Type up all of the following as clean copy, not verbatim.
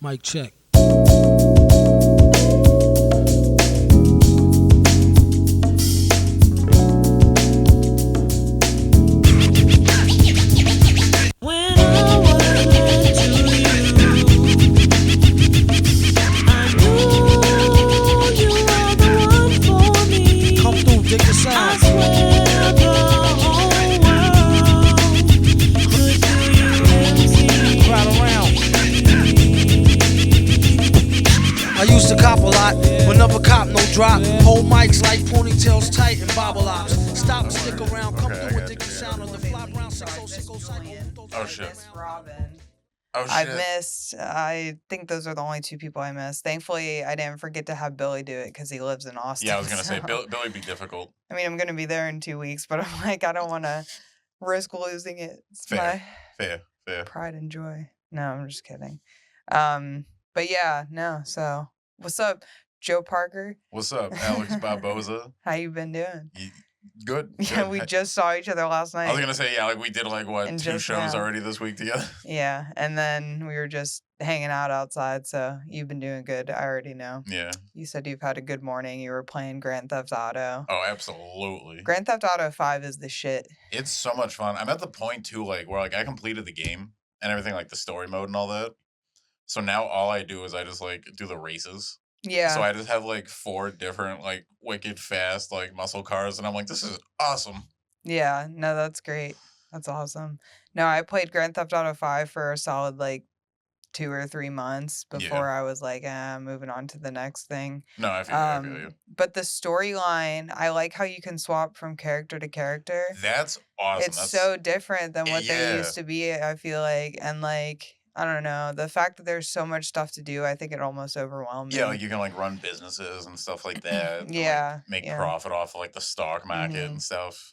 Mic check. When I was to you, I knew you were the one for me. Come through, dig the sound. I swear the whole world could do you empty. Crowd around. I used to cop a lot, but never cop no drop. Hold mics like ponytails tight and bobble ops. Stop and stick around, come through and dig the sound on the fly brown 606. Oh shit. Miss Robin. Oh shit. I've missed. I think those are the only two people I missed. Thankfully, I didn't forget to have Billy do it because he lives in Austin. Yeah, I was gonna say Billy be difficult. I mean, I'm gonna be there in 2 weeks, but I'm like, I don't want to risk losing it. It's Fair. my pride and joy. No, I'm just kidding. But yeah, no. So, what's up, Joe Parker? What's up, Alex Barboza? How you been doing? Good. Yeah, good. we just saw each other last night. I was gonna say, yeah, like we did like what, And 2 just shows now. already this week together. Yeah, and then we were just hanging out outside. So you've been doing good. I already know. Yeah. You said you've had a good morning. You were playing Grand Theft Auto. Oh, absolutely. Grand Theft Auto 5 is the shit. It's so much fun. I'm at the point too, like where like I completed the game and everything, like the story mode and all that. So now all I do is I just like do the races. Yeah. So I just have like 4 different like wicked fast like muscle cars, and I'm like, this is awesome. Yeah. No, that's great. That's awesome. No, I played Grand Theft Auto 5 for a solid like 2 or 3 months before I was like, moving on to the next thing. No, I feel you. But the storyline, I like how you can swap from character to character. That's awesome. It's so different than what they Yeah. used to be, I feel like. And like, I don't know, the fact that there's so much stuff to do, I think it almost overwhelmed me. Yeah, like you can like run businesses and stuff like that. and, like, Yeah, make yeah. profit off of like the stock market Mhm. and stuff.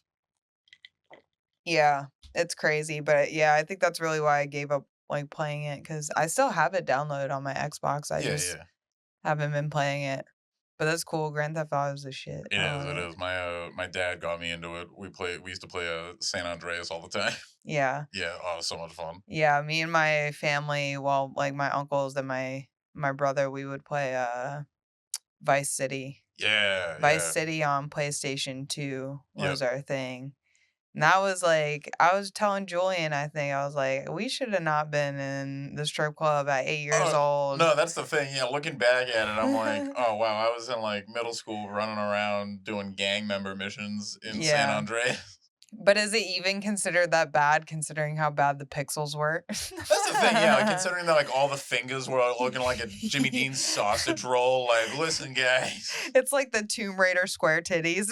Yeah, it's crazy. But yeah, I think that's really why I gave up like playing it, because I still have it downloaded on my Xbox. I just haven't been playing it. But that's cool. Grand Theft Auto is the shit. It is. My dad got me into it. We used to play San Andreas all the time. Yeah. Yeah, oh, so much fun. Yeah, me and my family, well, like my uncles and my brother, we would play Vice City. Yeah. Vice City on PlayStation 2 Yep. was our thing. And that was like, I was telling Julian, I think, I was like, we should have not been in the strip club at 8 years old. No, that's the thing. Yeah, looking back at it, I'm like, oh wow, I was in like middle school running around doing gang member missions in San Yeah. Andreas. But is it even considered that bad, considering how bad the pixels were? That's the thing, yeah. Like, considering that like all the fingers were looking like a Jimmy Dean sausage roll. Like, listen, guys, It's like the Tomb Raider square titties.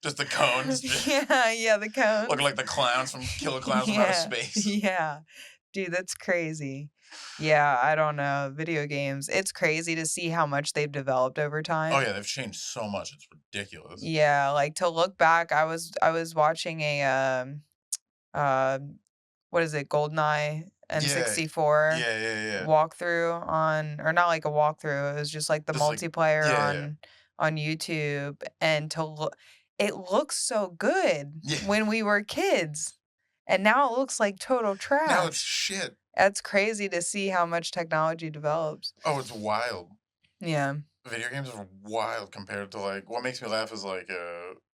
just the cones, just yeah, the cones. looking like the clowns from Killer Clowns from Outer Space. Yeah. Dude, that's crazy. Yeah, I don't know. Video games. It's crazy to see how much they've developed over time. Oh yeah, they've changed so much. It's ridiculous. Yeah, like to look back, I was watching a what is it, GoldenEye N64 Yeah. walkthrough on, or not like a walkthrough, it was just like the Just like- multiplayer yeah. on YouTube, and to look, it looks so good Yeah. when we were kids, and now it looks like total trash. Now it's shit. That's crazy to see how much technology develops. Oh, it's wild. Yeah. Video games are wild compared to like what makes me laugh is like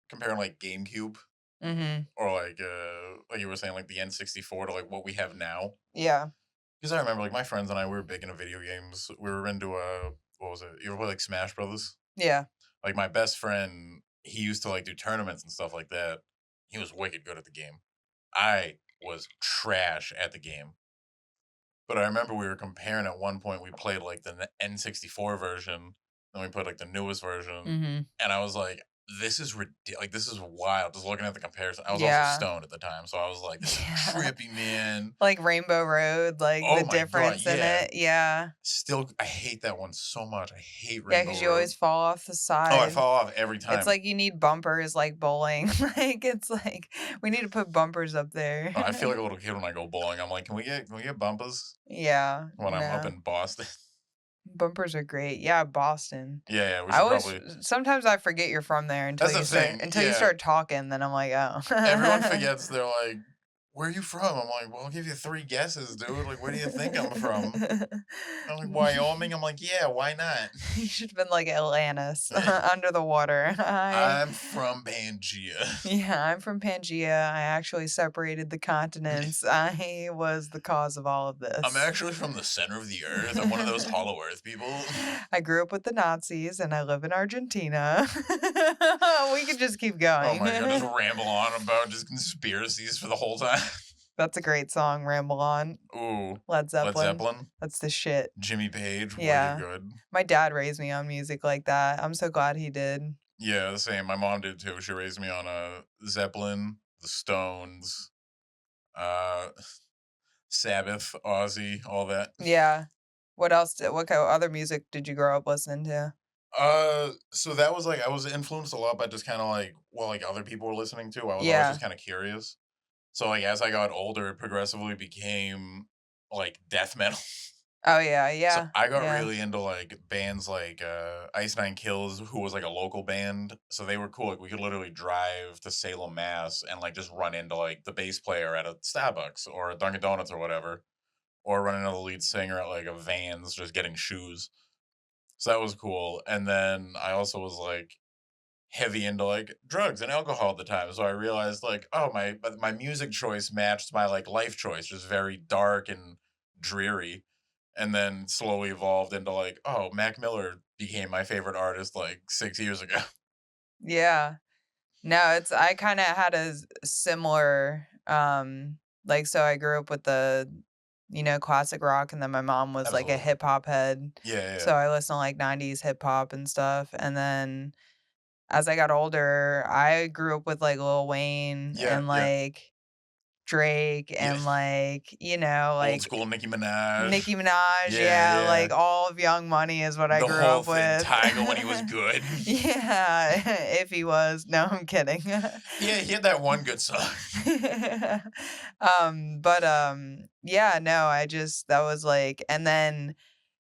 comparing like GameCube Mm-hmm. or like you were saying like the N64 to like what we have now. Yeah. Because I remember like my friends and I, we were big into video games. We were into what was it? You ever play like Smash Brothers? Yeah. Like my best friend, he used to like do tournaments and stuff like that. He was wicked good at the game. I was trash at the game. But I remember we were comparing at one point. We played like the N64 version, then we played like the newest version, Mm-hmm. and I was like, "This is like this is wild." Just looking at the comparison, I was Yeah. also stoned at the time, so I was like, "This is Yeah. trippy, man." Like Rainbow Road, like Oh the my God, difference in yeah. it. Yeah. Still, I hate that one so much. I hate Yeah, Rainbow because you always Road. fall off the side. Oh, I fall off every time. It's like you need bumpers like bowling. Like it's like we need to put bumpers up there. Oh, I feel like a little kid when I go bowling. I'm like, can we get bumpers Yeah. when I'm up no. in Boston? Bumpers are great. Yeah, Boston. Yeah, we I should always probably. sometimes I forget you're from there until That's you the start thing, until you yeah. start talking, then I'm like, oh. Everyone forgets they're like where are you from? I'm like, well, I'll give you 3 guesses, dude. Like, where do you think I'm from? I'm like, Wyoming? I'm like, yeah, why not? You should have been like Atlantis, under the water. I'm from Pangea. Yeah, I'm from Pangea. I actually separated the continents. I was the cause of all of this. I'm actually from the center of the earth. I'm one of those hollow earth people. I grew up with the Nazis and I live in Argentina. We could just keep going. Oh my god, just ramble on about just conspiracies for the whole time. That's a great song, Ramble On. Ooh. Led Zeppelin. Led Zeppelin. That's the shit. Jimmy Page. Yeah. Really good. My dad raised me on music like that. I'm so glad he did. Yeah, the same. My mom did too. She raised me on Zeppelin, the Stones, Sabbath, Ozzy, all that. Yeah. What kind of other music did you grow up listening to? So that was like, I was influenced a lot by just kind of like what like other people were listening to. I was always just kind of curious. So like as I got older, it progressively became like death metal. Oh yeah, yeah. So I got really into like bands like Ice Nine Kills, who was like a local band. So they were cool. Like we could literally drive to Salem, Mass, and like just run into like the bass player at a Starbucks or a Dunkin' Donuts or whatever, or run into the lead singer at like a Vans just getting shoes. So that was cool. And then I also was like heavy into like drugs and alcohol at the time. So I realized like, oh, my music choice matched my like life choice, just very dark and dreary. And then slowly evolved into like, oh, Mac Miller became my favorite artist like 6 years ago. Yeah. No, I kind of had a similar like, so I grew up with the classic rock, and then my mom was like a hip hop head. Yeah. So I listened to like 90s hip hop and stuff. And then as I got older, I grew up with like Lil Wayne and like Drake and like, like old school Nicki Minaj. Yeah, like all of Young Money is what I grew up with. Tyga when he was good. Yeah, if he was. No, I'm kidding. Yeah, he had that one good song. Yeah, no, that was like, and then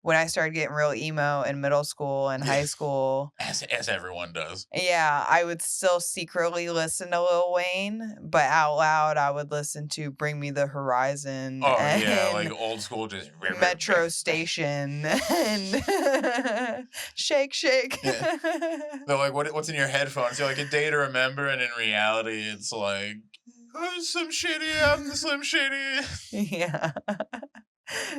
when I started getting real emo in middle school and high school. As everyone does. Yeah, I would still secretly listen to Lil Wayne, but out loud I would listen to Bring Me the Horizon. Oh, yeah, like old school just... Metro Station and Shake Shake. Yeah. They're like, what's in your headphones? You're like, A Day to Remember, and in reality it's like, oh, Slim Shady, I'm the Slim Shady. Yeah.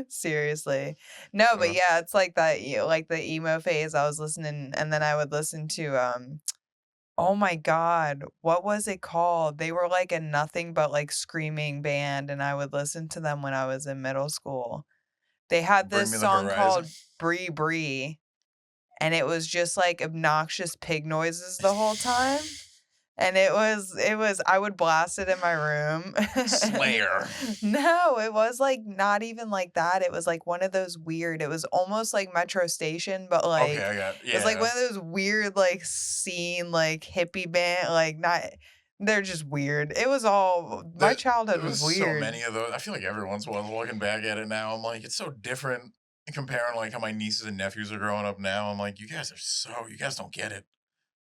Seriously. No, but yeah, it's like that, like the emo phase. I was listening, and then I would listen to oh my god, what was it called? They were like a nothing but like screaming band, and I would listen to them when I was in middle school. They had this song called Bree Bree, and it was just like obnoxious pig noises the whole time. And it was, I would blast it in my room. Slayer. No, it was like not even like that. It was like one of those weird, it was almost like Metro Station, but like, okay, I got it. Yeah. It was like one of those weird, like scene, like hippie band, like not, they're just weird. It was all, my childhood was weird. So many of those. I feel like every once in a while, looking back at it now, I'm like, it's so different comparing like how my nieces and nephews are growing up now. I'm like, you guys don't get it.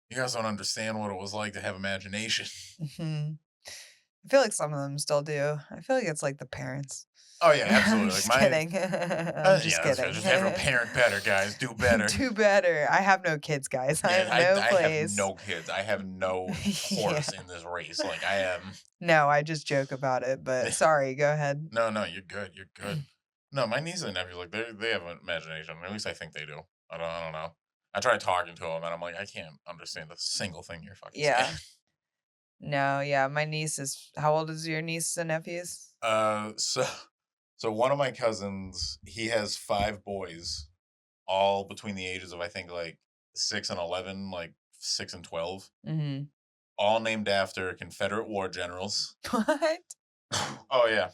You guys don't understand what it was like to have imagination. Mm-hmm. I feel like some of them still do. I feel like it's like the parents. Oh, yeah, absolutely. I'm just kidding. I'm just kidding. Just have a parent better, guys. Do better. Do better. I have no kids, guys. I have no place. I have no kids. I have no horse in this race. Like, I am. No, I just joke about it, but sorry, go ahead. No, you're good. You're good. No, my nieces and nephews, like, they have an imagination. At least I think they do. I don't know. I tried talking to them, and I'm like, I can't understand a single thing you're fucking saying. No, yeah, my niece is... How old is your nieces and nephews? So one of my cousins, he has 5 boys, all between the ages of, I think, like 6 and 11, like 6 and 12. Mm-hmm. All named after Confederate war generals. What? Oh, yeah.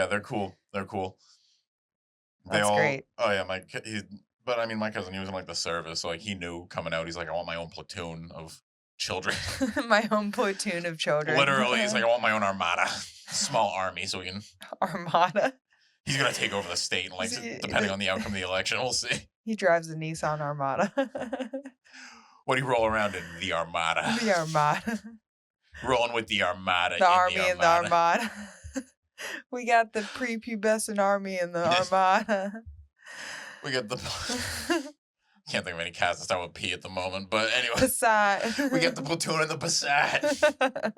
They're cool. That's great. Oh, yeah, but I mean, my cousin, he was in like the service, so like he knew coming out, he's like, I want my own platoon of children. My own platoon of children. Literally, he's like, I want my own armada. Small army, so we can... Armada? He's going to take over the state, and like, depending on the outcome of the election, we'll see. He drives a Nissan Armada. What do you roll around in? The Armada. The Armada. Rolling with the Armada. The Army and the Armada. We got the prepubescent army in the Armada. We got the can't think of any cast that start with P at the moment, but anyway, Passat. we got the platoon in the Passat.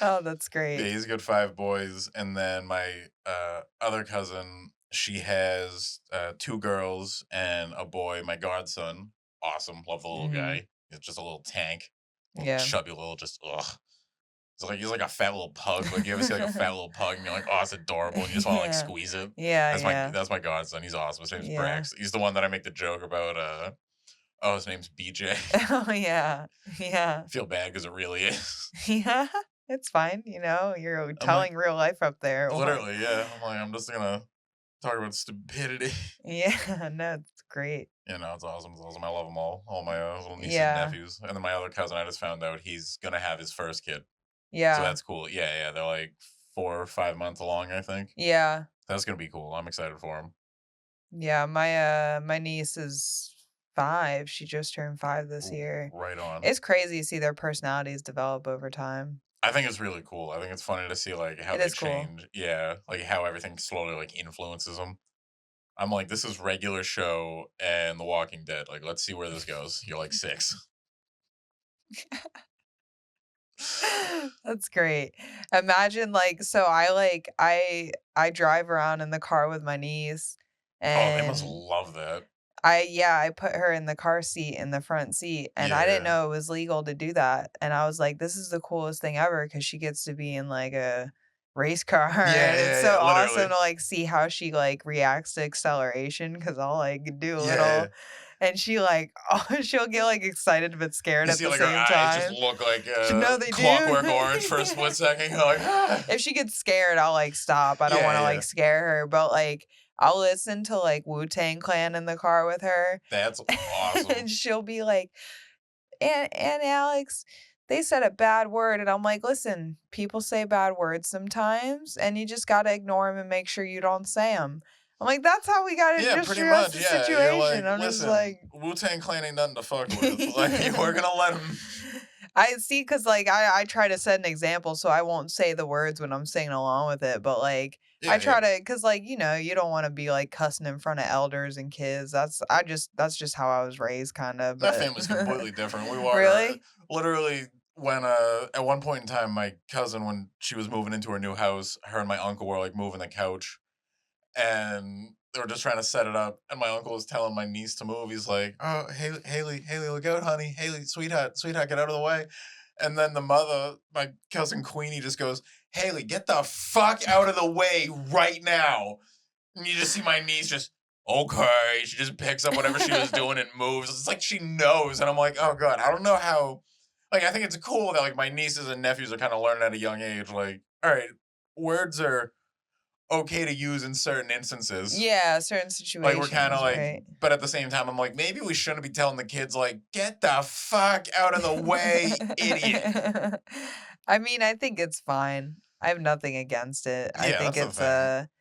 Oh, that's Yeah, great. he's got 5 boys, and then my other cousin, she has 2 girls and a boy. My godson, awesome, love the little Mhm. guy. He's just a little tank, little Yeah. chubby little, just ugh. He's like a fat little pug. Like you ever see like a fat little pug and you're like, oh, it's adorable, and you just want to like Yeah. squeeze it. Yeah. That's my godson. He's awesome. His name's Yeah. Brax. He's the one that I make the joke about. Oh, his name's BJ. Oh, yeah. Yeah. I feel bad because it really is. Yeah. It's fine. You know, you're telling real life up there. Literally, yeah. I'm like, I'm just gonna talk about stupidity. Yeah. No, it's great. You know, it's awesome. It's awesome. I love them all my little nieces Yeah. and nephews. And then my other cousin, I just found out he's gonna have his first kid. So Yeah. that's cool. Yeah. They're like 4 or 5 months along, I think. Yeah. That's gonna be cool. I'm excited for him. Yeah. My niece is 5. She just turned 5 this year. Right on. It's crazy to see their personalities develop over time. I think it's really cool. I think it's funny to see like how It they is cool. change. Yeah, like how everything slowly like influences them. I'm like, this is regular show and The Walking Dead. Like, let's see where this goes. You're like 6. That's great. Imagine so I drive around in the car with my niece, Oh, they must and love that. I put her in the car seat in the front seat, and I didn't Yeah. know it was legal to do that. And I was like, this is the coolest thing ever because she gets to be in like a race car. And it's so awesome literally. to like see how she like reacts to acceleration because I'll like do a Yeah. little, and she like she'll get like excited but scared You at see the like her same eyes time. just look like No, they do. Clockwork Orange for a split second. You're like, ah. If she gets scared, I'll like stop. I don't Yeah, want to yeah. like scare her, but like I'll listen to like Wu-Tang Clan in the car with her. That's awesome. And she'll be like, and Alex, they said a bad word. And I'm like, listen, people say bad words sometimes, and you just got to ignore them and make sure you don't say them. I'm like, that's how we got to Yeah, just pretty address much. the Yeah, situation. you're like, I'm just listen, like, Wu-Tang Clan ain't nothing to fuck with. Like, we're gonna let him. I see, because like I try to set an example so I won't say the words when I'm singing along with it, but like Yeah, I try to, because like you don't want to be like cussing in front of elders and kids. That's just how I was raised, kind of. My But family's completely different. We were really, literally when at one point in time, my cousin, when she was moving into her new house, her and my uncle were like moving the couch, and they were just trying to set it up. And my uncle was telling my niece to move. He's like, "Oh, Haley, look out, honey, Haley, sweetheart, get out of the way." And then the mother, my cousin Queenie, just goes, "Haley, get the fuck out of the way right now." And you just see my niece just, okay. She just picks up whatever she was doing and moves. It's like she knows. And I'm like, oh God, I don't know how. Like, I think it's cool that like my nieces and nephews are kind of learning at a young age. Like, all right, words are okay to use in certain instances. yeah, certain situations. Like, we're kind of like, right? but at the same time, I'm like, maybe we shouldn't be telling the kids, like, get the fuck out of the way, idiot. I mean, I think it's fine. I have nothing against it. I Yeah, think that's the it's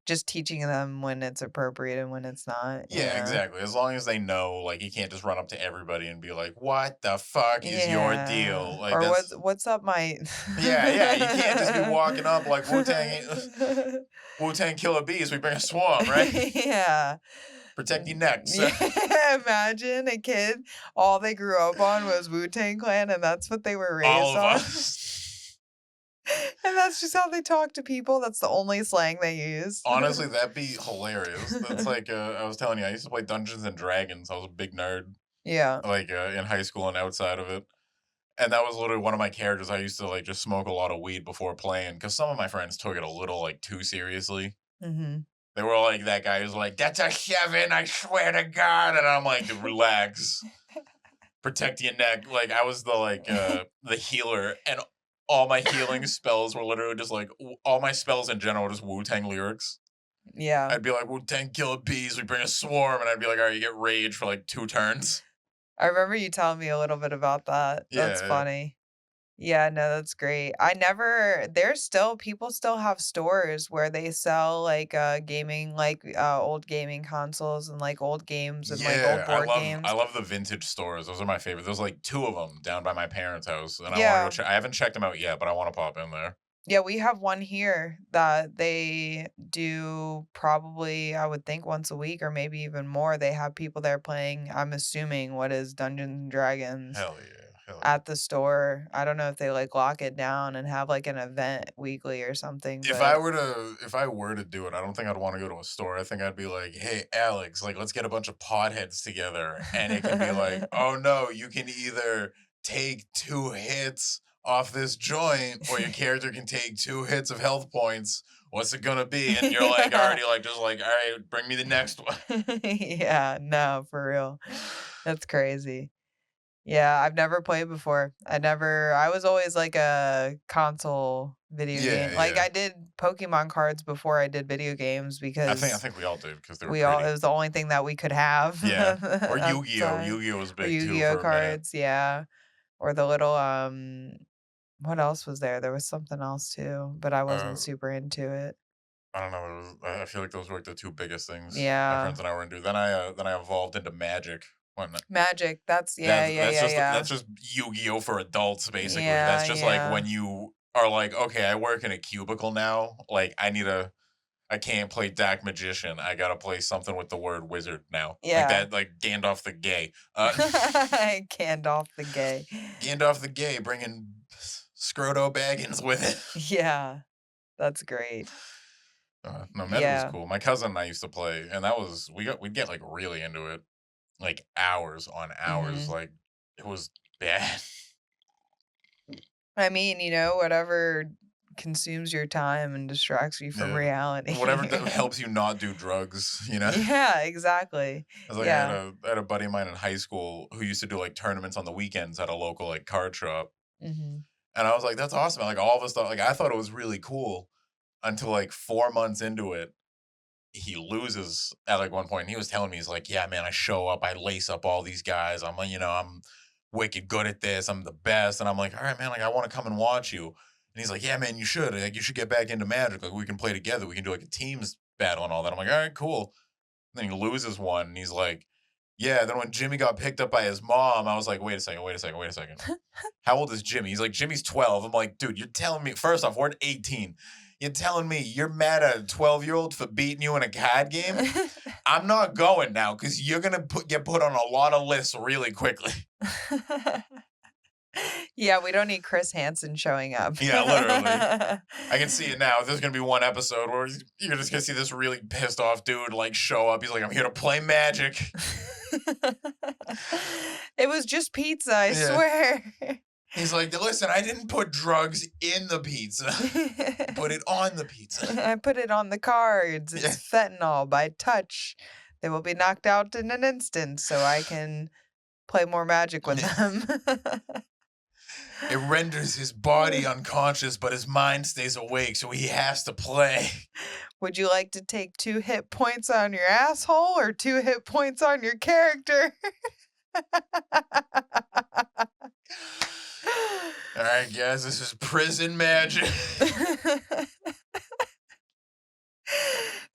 just teaching them when it's appropriate and when it's not. Yeah, exactly. As long as they know, like, you can't just run up to everybody and be like, what the fuck is your deal? Like, or that's... what's up, my Yeah, you can't just be walking up like Wu-Tang Killer Bees, we bring a swarm, right? Yeah. Protect your necks. Yeah, imagine a kid, all they grew up on was Wu-Tang Clan, and that's what they were raised All of on. us. And that's just how they talk to people. That's the only slang they use. Honestly, that'd be hilarious. That's like, I was telling you, I used to play Dungeons and Dragons. I was a big nerd, Yeah. like, in high school and outside of it. And that was literally one of my characters. I used to, like, just smoke a lot of weed before playing, because some of my friends took it a little, like, too seriously. Mm-hmm. They were like that guy who's like, that's a 7, I swear to God. And I'm like, relax. Protect your neck. Like, I was the healer, and all my healing spells were literally just like, all my spells in general were just Wu-Tang lyrics. Yeah. I'd be like, Wu-Tang Killer Bees, we bring a swarm. And I'd be like, all right, you get rage for like 2 turns. I remember you telling me a little bit about that. That's Yeah. funny. Yeah, no, that's great. People still have stores where they sell like gaming, like old gaming consoles and like old games and like old board games. I love the vintage stores. Those are my favorite. There's like 2 of them down by my parents' house. And I Yeah. want to go check. I haven't checked them out yet, but I want to pop in there. Yeah, we have one here that they do probably, I would think, once a week or maybe even more. They have people there playing, I'm assuming, what is Dungeons and Dragons Hell yeah. Hell yeah. at the store. I don't know if they like lock it down and have like an event weekly or something, If but I were to do it, I don't think I'd want to go to a store. I think I'd be like, "Hey, Alex, like let's get a bunch of potheads together." And it can be like, "Oh no, you can either take 2 hits off this joint or your character can take 2 hits of health points. What's it going to be?" And you're like Yeah. already like just like, "All right, bring me the next one." Yeah, no, for real. That's crazy. Yeah, I've never played before. I was always like a console video Yeah, game. Like yeah. I did Pokemon cards before I did video games I because think we all did because they were it pretty. was the only thing that we could have Yeah. Or at the Yu-Gi-Oh. time. Yu-Gi-Oh was Or big too Yu-Gi-Oh for a minute. cards, yeah. Or the little what else was there? There was something else too, but I Uh wasn't super into it. I don't know. I feel like those were like the 2 biggest things my Yeah. friends and I were into. Then I evolved into Magic. When Magic, yeah, yeah, yeah, yeah. that's just Yu-Gi-Oh for adults, basically. That's Yeah, just like yeah. when you are like, okay, I work in a cubicle now. Like I can't play Dark Magician. I gotta play something with the word wizard now. Like Yeah. that, like Gandalf the Gay. Gandalf the Gay. Gandalf the Gay, bringing Scroto Baggins with it. Yeah, that's great. No, Magic was Yeah. cool. My cousin and I used to play, and that was we'd get like really into it, like hours on hours. Mhm. Like it was bad. I mean, whatever consumes your time and distracts you from Yeah. reality. Whatever helps you not do drugs, you know. Yeah, exactly. I was like, Yeah. I had a buddy of mine in high school who used to do like tournaments on the weekends at a local like card shop, Mhm. and I was like, that's awesome. Like all of us stuff, like I thought it was really cool until like 4 months into it, he loses at like one point. And he was telling me, he's like, yeah, man, I show up, I lace up all these guys. I'm like, I'm wicked good at this. I'm the best. And I'm like, all right, man, like I want to come and watch you. And he's like, yeah, man, you should. Like, you should get back into Magic. Like we can play together. We can do like a teams battle and all that. I'm like, all right, cool. And then he loses one, and he's like, yeah. Then when Jimmy got picked up by his mom, I was like, wait a second. How old is Jimmy? He's like, Jimmy's 12. I'm like, dude, you're telling me, first off, we're at 18. You're telling me you're mad at a 12-year-old for beating you in a card game? I'm not going now because you're going to get put on a lot of lists really quickly. Yeah, we don't need Chris Hansen showing up. Yeah, literally. I can see it now. There's going to be one episode where you're just going to see this really pissed off dude like show up. He's like, I'm here to play Magic. It was just pizza, I Yeah. swear. He's like, listen, I didn't put drugs in the pizza. Put it on the pizza. I put it on the cards. It's fentanyl by touch. They will be knocked out in an instant so I can play more Magic with them. It renders his body unconscious, but his mind stays awake, so he has to play. Would you like to take 2 hit points on your asshole or 2 hit points on your character? All right, guys, this is prison Magic.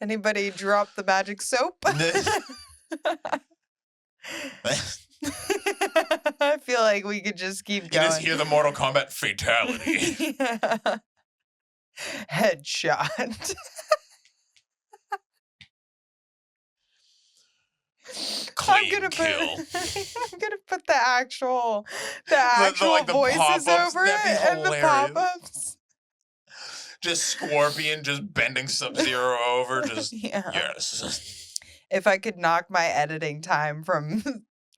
Anybody drop the magic soap? I feel like we could just keep You going. just hear the Mortal Kombat fatality. Yeah. Headshot. Clean I'm gonna kill. put the actual like the voices pop-ups, over it that'd be and the hilarious. pop-ups. Just Scorpion just bending Sub-Zero over. Just, Yeah. yes. If I could knock my editing time from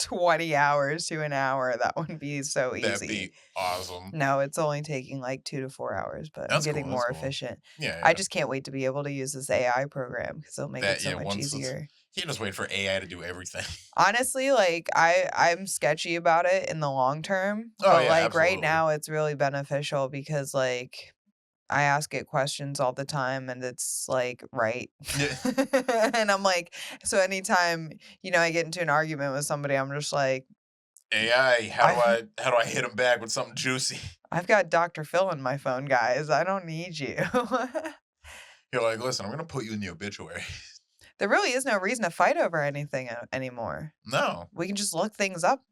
20 hours to an hour, that would be so easy. That'd be awesome. No, it's only taking like 2 to 4 hours, but That's I'm getting cool, more that's cool. efficient. Yeah, I just can't wait to be able to use this AI program because it'll make it so much once easier. You just wait for AI to do everything. Honestly, like I'm sketchy about it in the long term, Oh, but yeah, like absolutely. right now it's really beneficial because like I ask it questions all the time and it's like right. Yeah. And I'm like, so anytime, I get into an argument with somebody, I'm just like, AI, how do I hit him back with something juicy? I've got Dr. Phil in my phone, guys. I don't need you. You're like, listen, I'm gonna put you in the obituary. There really is no reason to fight over anything anymore. No. We can just look things up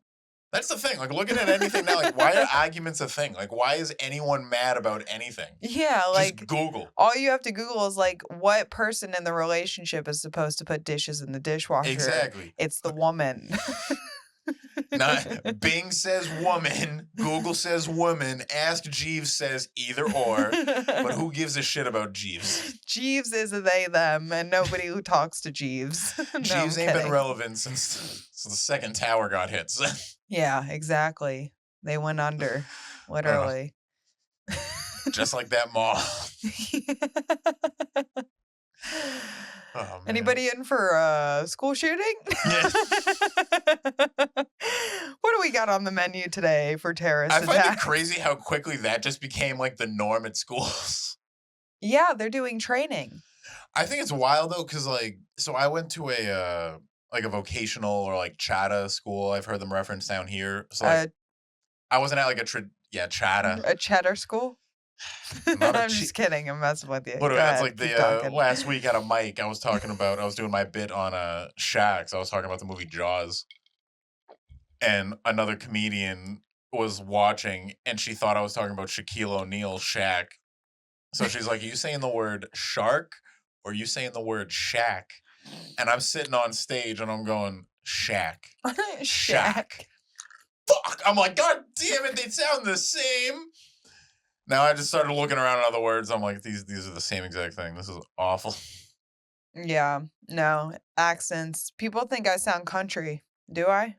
That's the thing. Like, looking at anything now, like, why are arguments a thing? Like, why is anyone mad about anything? Yeah, Just like Google. all you have to Google is like what person in the relationship is supposed to put dishes in the dishwasher. Exactly. It's the woman. Not Bing says woman, Google says woman, Ask Jeeves says either or, but who gives a shit about Jeeves? Jeeves is a they them, and nobody who talks to Jeeves. No, Jeeves I'm ain't been kidding. relevant since the second tower got hit. So. Yeah, exactly. They went under, literally. Just like that mall. Oh, man. Anybody in for a school shooting? Yeah. What do we got on the menu today for terrorist I find attack? it crazy how quickly that just became like the norm at schools. Yeah, they're doing training. I think it's wild though, because like, so I went to a vocational or like chata school. I've heard them referenced down here. So like, I wasn't at like chata. A cheddar school? I'm just kidding. I'm messing with you. Literally, that's ahead, like the last week at a mic I was doing my bit on Shaq. So I was talking about the movie Jaws. And another comedian was watching and she thought I was talking about Shaquille O'Neal, Shaq. So she's like, are you saying the word shark or are you saying the word Shaq? And I'm sitting on stage and I'm going, Shaq. Shaq. Fuck! I'm like, God damn it, they sound the same. Now I just started looking around at other words. I'm like, these are the same exact thing. This is awful. Yeah, no, accents. People think I sound country. Do I?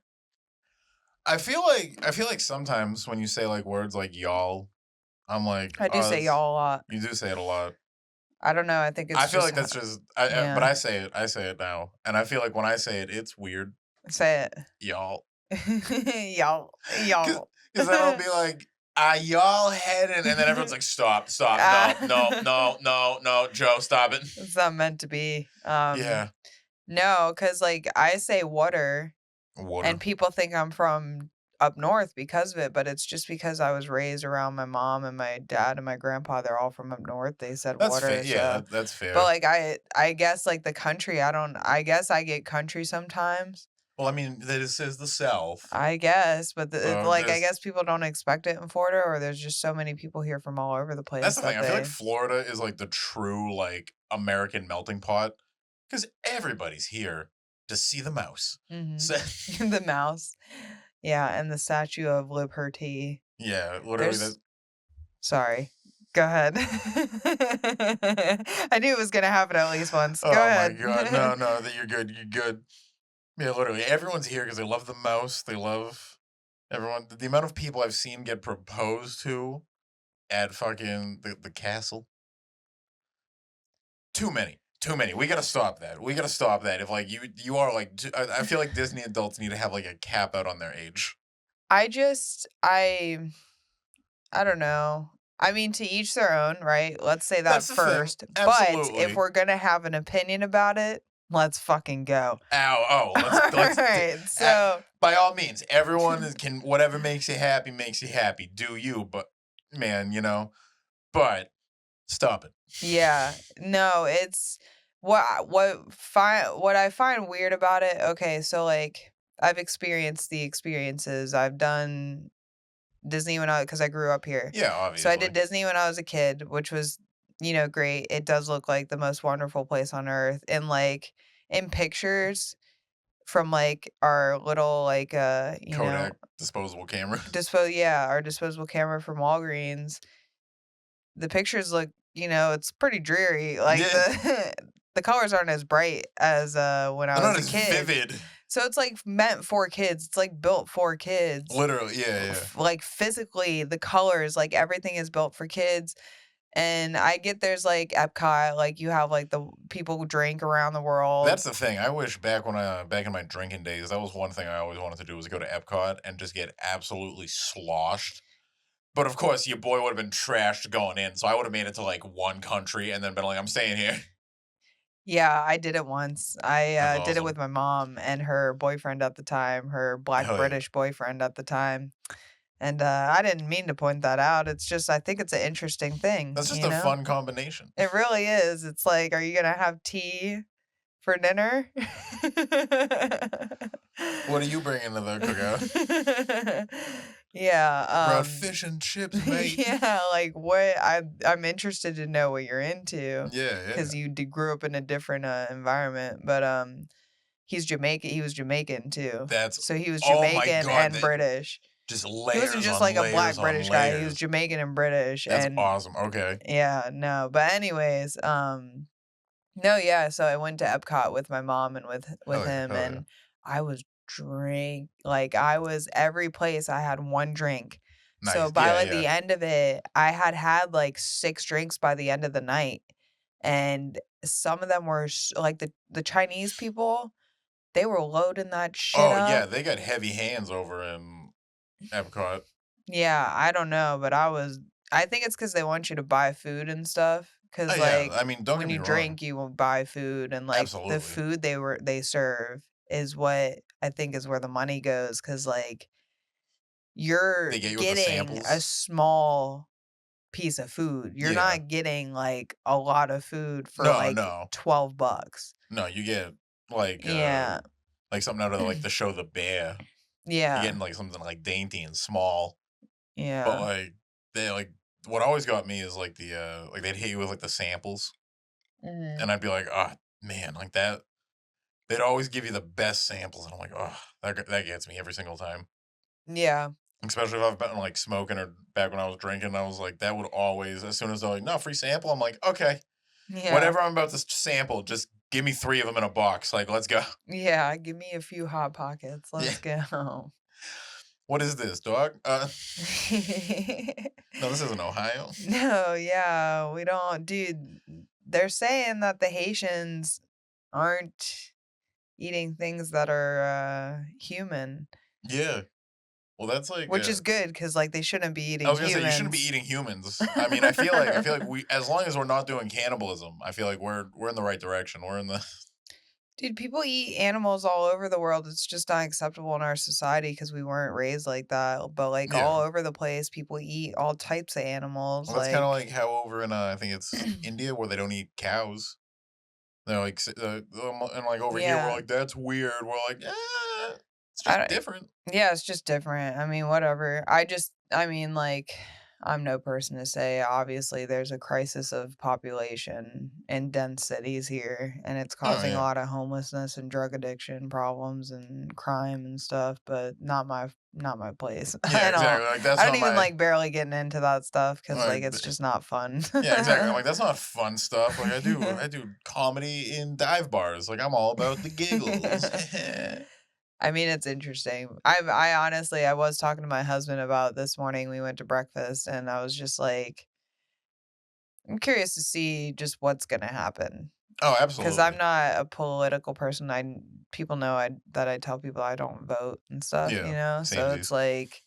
I feel like sometimes when you say like words like y'all, I'm like, I do say y'all a lot. You do say it a lot. I don't know. I think it's I feel like that's just yeah. But I say it now. And I feel like when I say it, it's weird. Say it. Y'all. Y'all. Because then I'll be like, y'all heading, and then everyone's like, stop, no, Joe, stop it. It's not meant to be. Yeah. No, because like I say water, and people think I'm from up north because of it, but it's just because I was raised around my mom and my dad and my grandpa. They're all from up north. They said that's water. Fair. Yeah, that's fair. But like I guess like the country, I guess I get country sometimes. Well, I mean, this is the South. I guess, but I guess people don't expect it in Florida, or there's just so many people here from all over the place. That's the thing. I feel like Florida is like the true like American melting pot because everybody's here to see the mouse. Mm-hmm. So, the mouse. Yeah, and the statue of Liberty. Yeah, literally. Sorry. Go ahead. I knew it was going to happen at least once. Go ahead. Oh, my God. No, you're good. You're good. Yeah, literally. Everyone's here because they love the mouse. They love everyone. The amount of people I've seen get proposed to at fucking the castle. Too many. We gotta stop that. If like you are like, I feel like Disney adults need to have like a cap out on their age. I don't know. I mean, to each their own, right? Let's say that first. But if we're gonna have an opinion about it, let's fucking go. Let's all right. So by all means, everyone can whatever makes you happy. Do you? But man, but stop it. Yeah. No, it's what I find weird about it. Okay, so like I've experienced the experiences. I've done Disney because I grew up here. Yeah, obviously. So I did Disney when I was a kid, which was, great. It does look like the most wonderful place on earth. And like in pictures from like our little like Kodak disposable camera. Our disposable camera from Walgreens. The pictures look, it's pretty dreary. Like the colors aren't as bright as when I was a kid. Not as vivid. So it's like meant for kids. It's like built for kids. Literally, yeah. Like physically, the colors, like everything is built for kids. And I get there's like Epcot, like you have like the people who drink around the world. That's the thing. I wish back in my drinking days, that was one thing I always wanted to do was go to Epcot and just get absolutely sloshed. But of course, your boy would have been trashed going in, so I would have made it to like one country and then been like, I'm staying here. Yeah, I did it once. I did it awesome. with my mom and her boyfriend at the time, her Black British boyfriend at the time. And I didn't mean to point that out. It's just, I think it's an interesting thing. That's just a fun combination. It really is. It's like, are you going to have tea for dinner? What are you bringing to the cookout? Yeah. Brought fish and chips, mate. Yeah, like what I'm interested to know what you're into Yeah, because yeah. you grew up in a different environment. But he's Jamaican. He was Jamaican too. That's So he was oh my Jamaican god, and British. just He wasn't layers just on like a layers black on British guy. He was layers. Jamaican and British. That's and awesome. Okay. yeah, no. But anyways, no, yeah. So I went to Epcot with my mom and with Hell yeah, him, hell yeah. and I was I was every place I had one drink. So Nice. by Yeah, like yeah. the end of it, I had like 6 drinks by the end of the night, and some of them were like the Chinese people. They were loading that shit Oh, up. yeah, they got heavy hands over in Epcot. Yeah, I don't know, but I think it's because they want you to buy food and stuff. Oh, Because yeah, like I mean, don't when get you me wrong. drink, you will buy food, and like the Absolutely. food they serve is what I think is where the money goes. Because like you're They get you with the getting a samples. small piece of food. You're Yeah. not getting like a lot of food for No, like no. $12. No, you get like Yeah, something out of like the show The Bear. You're yeah, getting like something like dainty and small. But yeah. like they like what always got me is like the like they'd hit you with like the samples. Mhm. And I'd be like, oh man, like that. They'd always give you the best samples, and I'm like, oh, that gets me every single time. Yeah, Especially if I've been like smoking or back when I was drinking, I was like, that would always, as soon as they're like, no, free sample, I'm like, okay, yeah, whatever I'm about to sample, just give me 3 of them in a box. Like, let's go. yeah. Give me a few hot pockets. Yeah. Let's go. What is this, dog? No, this isn't Ohio. No, yeah, we don't, dude. They're saying that the Haitians aren't eating things that are human, Yeah. Well, that's like, which is good because like they shouldn't be eating I was gonna say you shouldn't be humans. eating humans. I mean, I feel like we, as long as we're not doing cannibalism, I feel like we're in the right direction. We're in the Dude, people eat animals all over the world. It's just not acceptable in our society because we weren't raised like that. But like all yeah. over the place, people eat all types of animals. Well, that's kind of Like, like how over in I think it's India where they don't eat cows. They're like, and like over here we're yeah, like that's weird. We're like, it's I just don't, different. yeah, it's just different. I mean, whatever. I mean, like, I'm no person to say. Obviously, there's a crisis of population in dense cities here, and it's Oh causing a yeah. lot of homelessness and drug addiction problems and crime and stuff. But not my place. Yeah, exactly. Like that's I don't not even my like barely getting into that stuff because like like. it's just not fun. Yeah, exactly. I'm like that's not fun stuff. Like I do comedy in dive bars. Like I'm all about the giggles. I mean, it's interesting. I honestly, I was talking to my husband about this morning. We went to breakfast, and I was just like, I'm curious to see just what's gonna happen Oh, because I'm absolutely. not a political person. People know that I tell people I don't vote and stuff, Yeah. So Samesies. it's like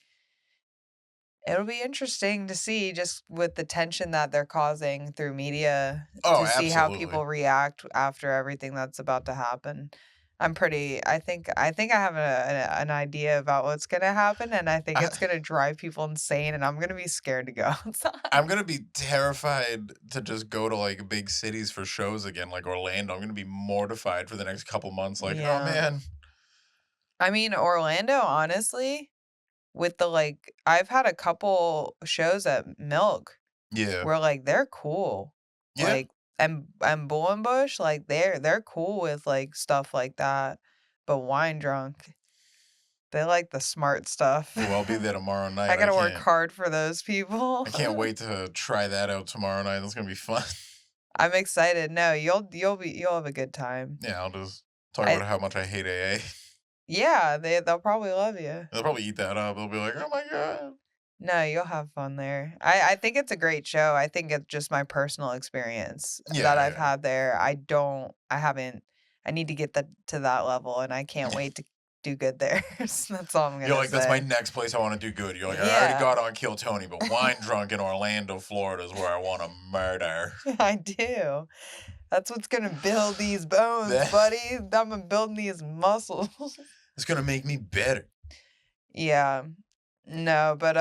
it'll be interesting to see just with the tension that they're causing through media Oh, to see how absolutely. people react after everything that's about to happen. I think I have an idea about what's gonna happen, and I think I, it's gonna drive people insane, and I'm gonna be scared to go outside. I'm gonna be terrified to just go to like big cities for shows again, like Orlando. I'm gonna be mortified for the next couple months. Like, oh Yeah. man. I mean, Orlando, honestly, with the like I've had a couple shows at Milk Yeah. where like they're cool. Yeah. Like and Bull and Bush, like they're cool with like stuff like that. But Wine Drunk, they like the smart stuff. Well, I'll be there tomorrow night. I gotta work hard for those people. I can't wait to try that out tomorrow night. That's gonna be fun. I'm excited. No, you'll have a good time. Yeah, I'll just talk I about how much I hate AA. Yeah, they'll probably love you. They'll probably eat that up. They'll be like, oh my god. No, you'll have fun there. I think it's a great show. I think it's just my personal experience that Yeah, I've yeah. had there. I haven't I need to get to that level, and I can't wait to do good there. So that's all I'm You're gonna like, that's my say. next place I want to do good. You're like, I already Yeah, got on Kill Tony, but Wine Drunk in Orlando, Florida is where I want to murder. I do. That's what's gonna build these bones, That- buddy. I'm building these muscles. It's gonna make me better. Yeah. No, but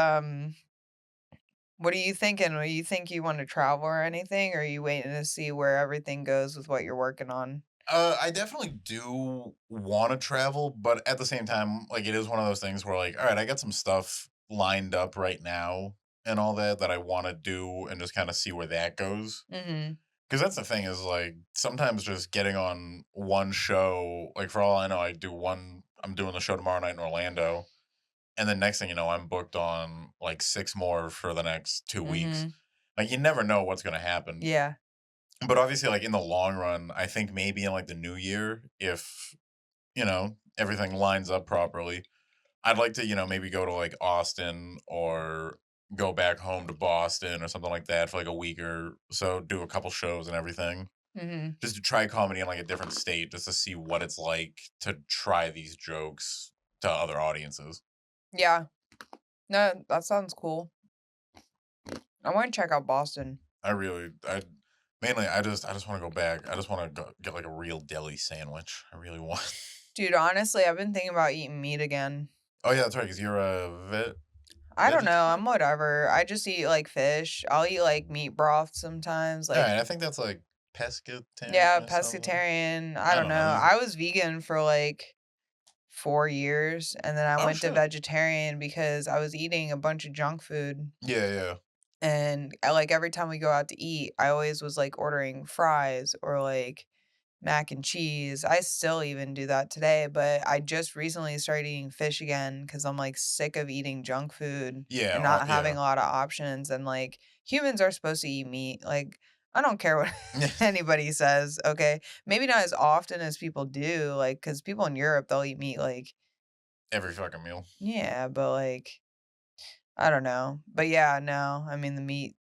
what are you thinking? Do you think you want to travel or anything, or are you waiting to see where everything goes with what you're working on? I definitely do want to travel, but at the same time, like it is one of those things where like, all right, I got some stuff lined up right now and all that I want to do and just kind of see where that goes. Mhm. Because that's the thing is like sometimes just getting on one show, like for all I know, I'm doing the show tomorrow night in Orlando, and then next thing you know, I'm booked on like 6 more for the next 2 weeks. Mhm. Like you never know what's gonna happen. Yeah. But obviously, like in the long run, I think maybe in like the new year, if everything lines up properly, I'd like to, maybe go to like Austin or go back home to Boston or something like that for like a week or so, do a couple shows and everything. Mhm. Just to try comedy in like a different state, just to see what it's like to try these jokes to other audiences. Yeah. No, that sounds cool. I want to check out Boston. I mainly, I just want to go back. I just want to go get like a real deli sandwich. I really want. Dude, honestly, I've been thinking about eating meat again. Oh yeah, that's right. Because you're a I don't know. vegetarian. I'm whatever. I just eat like fish. I'll eat like meat broth sometimes. All Like, right, I think that's like pescatarian yeah, or something. pescatarian. I I don't don't know. know. I was vegan for like 4 years and then I Oh went to shit. vegetarian because I was eating a bunch of junk food. Yeah, yeah. And like every time we go out to eat, I always was like ordering fries or like mac and cheese. I still even do that today, but I just recently started eating fish again because I'm like sick of eating junk food Yeah, and not having yeah. a lot of options. And like humans are supposed to eat meat. Like, I don't care what anybody says. Okay. Maybe not as often as people do. Like, because people in Europe, they'll eat meat. Like, Every fucking meal. yeah, but like, I don't know. But yeah, no. I mean, the meat.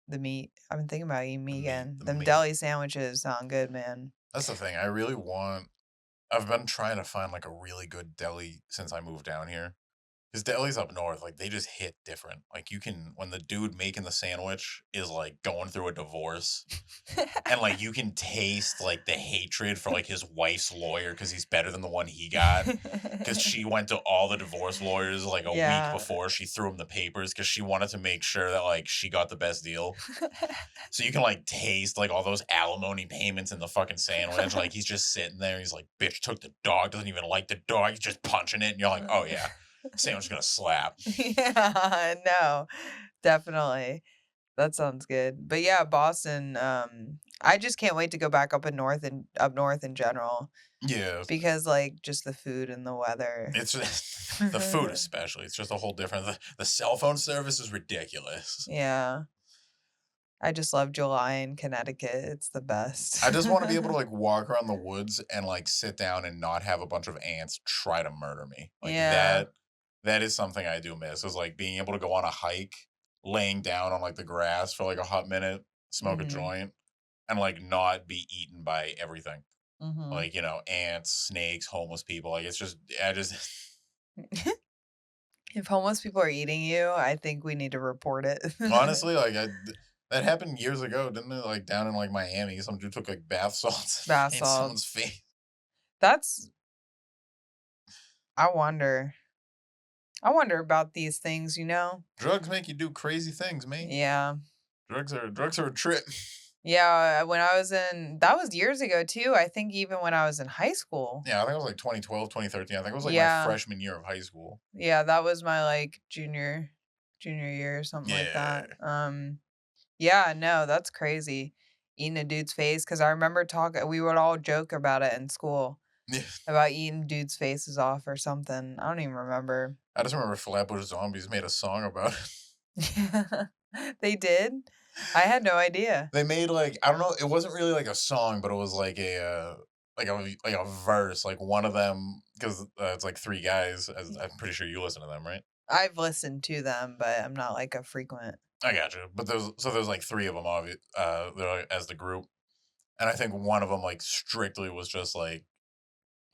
I've been thinking about eating The meat meat, again. the Them meat. deli sandwiches sound good, man. That's the thing. I really want. I've been trying to find like a really good deli since I moved down here. Because delis up north, like they just hit different. Like you can, when the dude making the sandwich is like going through a divorce, and like you can taste like the hatred for like his wife's lawyer because he's better than the one he got. Because she went to all the divorce lawyers like a week Yeah. before she threw him the papers because she wanted to make sure that like she got the best deal. So you can like taste like all those alimony payments in the fucking sandwich. Like he's just sitting there. He's like, bitch took the dog, doesn't even like the dog. He's just punching it. And you're like, oh yeah, sandwich is gonna slap. Yeah, no, definitely. That sounds good. But yeah, Boston, I just can't wait to go back up north in general Yeah. because like just the food and the weather. It's just, the food especially. It's just a whole different. The cell phone service is ridiculous. Yeah. I just love July in Connecticut. It's the best. I just want to be able to like walk around the woods and like sit down and not have a bunch of ants try to murder me. Like Yeah. that is something I do miss. Is like being able to go on a hike, laying down on like the grass for like a hot minute, smoke a Mhm. joint, and like not be eaten by everything. Mhm. Like, ants, snakes, homeless people. Like it's just I just If homeless people are eating you, I think we need to report it. honestly that happened years ago, didn't it? Like down in like Miami, some dude took like bath salts Bath in someone's salts. face. That's I wonder. I wonder about these things, you know? Drugs make you do crazy things, mate. Yeah. Drugs are a trip. Yeah, when I was in that was years ago too. I think even when I was in high school. Yeah, I think it was like 2012, 2013. I think it was like my Yeah. freshman year of high school. Yeah, that was my like junior year or something like Yeah. that. Yeah, no, that's crazy. Eating a dude's face because I remember talking we would all joke about it in school Yeah. about eating dudes' faces off or something. I don't even remember. I just remember Flatbush Zombies made a song about it. They did? I had no idea. They made like I don't know, it wasn't really like a song, but it was like a verse. Like one of them, because it's like three guys. As I'm pretty sure you listen to them, right? I've listened to them, but I'm not like a frequent. I got you. But there's like three of them, they're like, as the group, and I think one of them like strictly was just like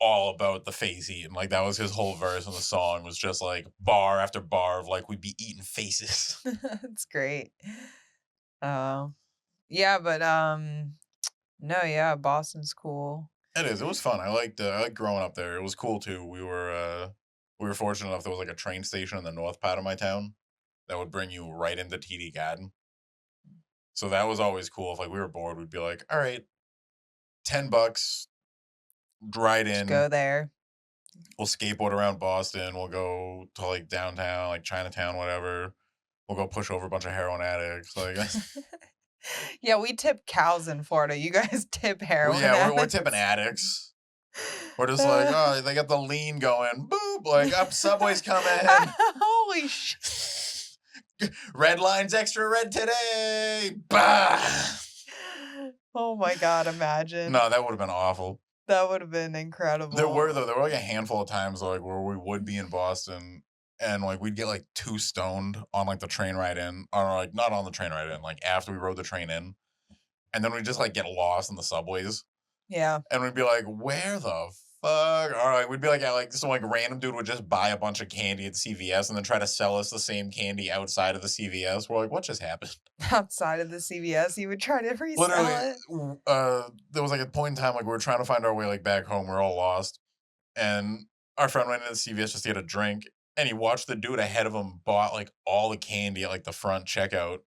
all about the face eating. Like that was his whole verse in the song was just like bar after bar of like we'd be eating faces. That's great. Oh. Yeah, but no, yeah, Boston's cool. It is. It was fun. I liked growing up there. It was cool too. We were fortunate enough there was like a train station in the north part of my town that would bring you right into TD Garden. So that was always cool. If like we were bored, we'd be like, all right, $10. ride Just in. go there. We'll skateboard around Boston. We'll go to like downtown, like Chinatown, whatever. We'll go push over a bunch of heroin addicts. Like, Yeah, we tip cows in Florida. You guys tip heroin we're tipping addicts. We're just like, oh, they got the lean going. Boop, like up Subway's coming. Holy shit. Red line's extra red today. Bah! Oh my God, imagine. No, that would have been awful. That would have been incredible. There were like a handful of times like where we would be in Boston and like we'd get like too stoned on like the train ride in, or like not on the train ride in, like after we rode the train in, and then we'd just like get lost in the subways. Yeah. And we'd be like, where the fuck? Or like we'd be like, some like random dude would just buy a bunch of candy at CVS and then try to sell us the same candy outside of the CVS. We're like, what just happened? Outside of the CVS, you would try to resell it. Literally, there was like a point in time like we were trying to find our way like back home. We're all lost, and our friend went into the CVS just to get a drink, and he watched the dude ahead of him bought like all the candy at like the front checkout.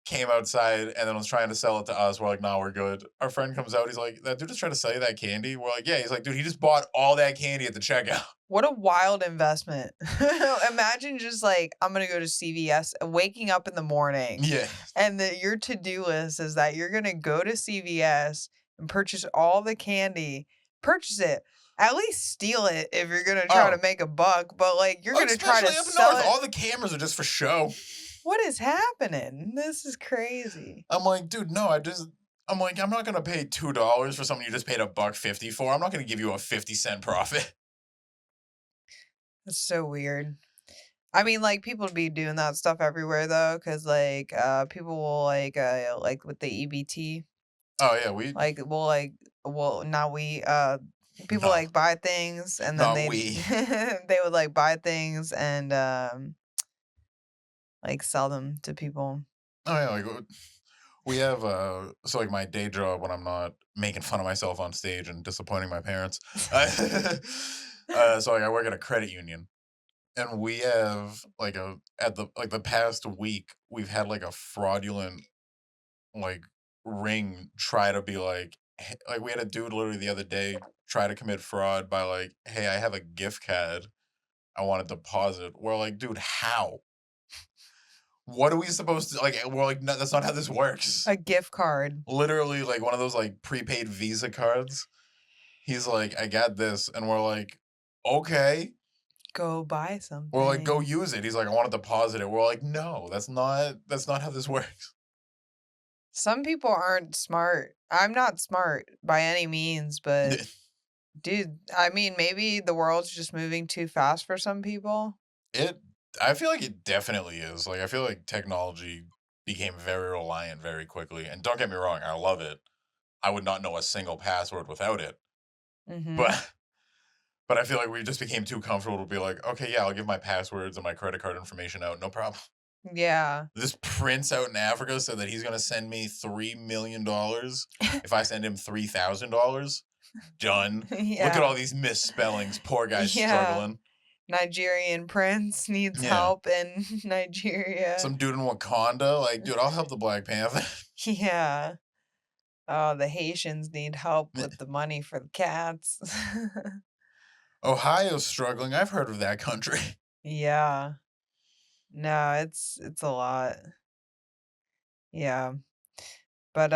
Came outside and then was trying to sell it to us. We're like, no, we're good. Our friend comes out. He's like, that dude just trying to sell you that candy? We're like, yeah. He's like, dude, he just bought all that candy at the checkout. What a wild investment. Imagine just like, I'm going to go to CVS, waking up in the morning. Yeah. And your to-do list is that you're going to go to CVS and purchase all the candy. Purchase it. At least steal it if you're going to try to make a buck. But like, you're going to try to sell it. All the cameras are just for show. What is happening? This is crazy. I'm like, dude, no, I'm like, I'm not going to pay $2 for something you just paid $1.50 for. I'm not going to give you a 50-cent profit. That's so weird. I mean, like, people be doing that stuff everywhere, though, because, like, people will, like with the EBT. Oh, yeah, people, like, buy things, and then they would, like, buy things and, like, sell them to people. Oh, yeah, like, we have, so, like, my day job when I'm not making fun of myself on stage and disappointing my parents. So, like, I work at a credit union. And we have, like, the past week, we've had, like, a fraudulent, like, ring try to be, like, we had a dude literally the other day try to commit fraud by, like, hey, I have a gift card I want to deposit. We're like, dude, how? What are we supposed to, like, we're like, no, that's not how this works. A gift card. Literally, like, one of those, like, prepaid Visa cards. He's like, I got this. And we're like, okay. Go buy something. We're like, go use it. He's like, I want to deposit it. We're like, no, that's not how this works. Some people aren't smart. I'm not smart by any means, but dude, I mean, maybe the world's just moving too fast for some people. I feel like it definitely is. Like, I feel like technology became very reliant very quickly. And don't get me wrong, I love it. I would not know a single password without it. Mm-hmm. But I feel like we just became too comfortable to be like, okay, yeah, I'll give my passwords and my credit card information out. No problem. Yeah. This prince out in Africa said that he's going to send me $3 million if I send him $3,000. Done. Yeah. Look at all these misspellings. Poor guy's struggling. Nigerian prince needs help in Nigeria. Some dude in Wakanda. Like, dude, I'll help the Black Panther. Yeah. Oh, the Haitians need help with the money for the cats. Ohio's struggling. I've heard of that country. Yeah. No, it's a lot. Yeah. But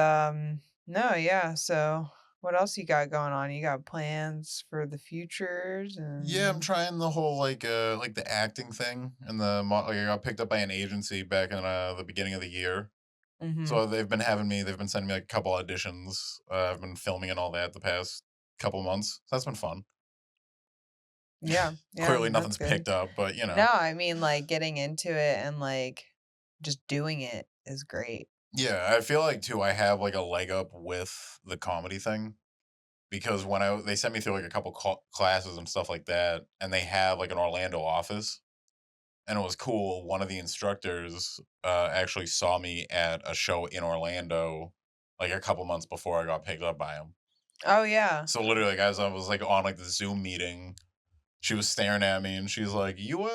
no, yeah. So what else you got going on? You got plans for the futures? Yeah, I'm trying the whole like the acting thing, and I got picked up by an agency back in the beginning of the year. Mm-hmm. So they've been sending me like a couple auditions. I've been filming and all that the past couple months. So that's been fun. Yeah. Clearly nothing's picked up, but you know. No, I mean like getting into it and like just doing it is great. Yeah, I feel like too I have like a leg up with the comedy thing, because when they sent me through like a couple classes and stuff like that, and they have like an Orlando office, and it was cool. One of the instructors actually saw me at a show in Orlando like a couple months before I got picked up by him. Oh yeah. So literally, like, as I was like on like the Zoom meeting, she was staring at me and she's like, "You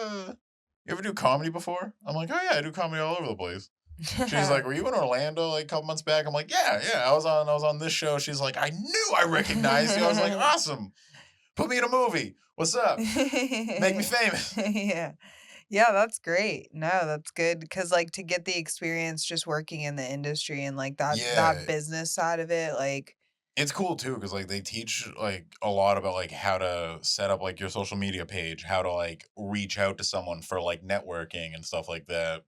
ever do comedy before?" I'm like, "Oh yeah, I do comedy all over the place." She's like, "Were you in Orlando like a couple months back?" I'm like, "Yeah, I was on this show." She's like, "I knew I recognized you." I was like, "Awesome. Put me in a movie. What's up? Make me famous." Yeah. Yeah, that's great. No, that's good because like to get the experience just working in the industry and like that Yeah. business side of it, like It's cool too because like they teach like a lot about like how to set up like your social media page, how to like reach out to someone for like networking and stuff like that.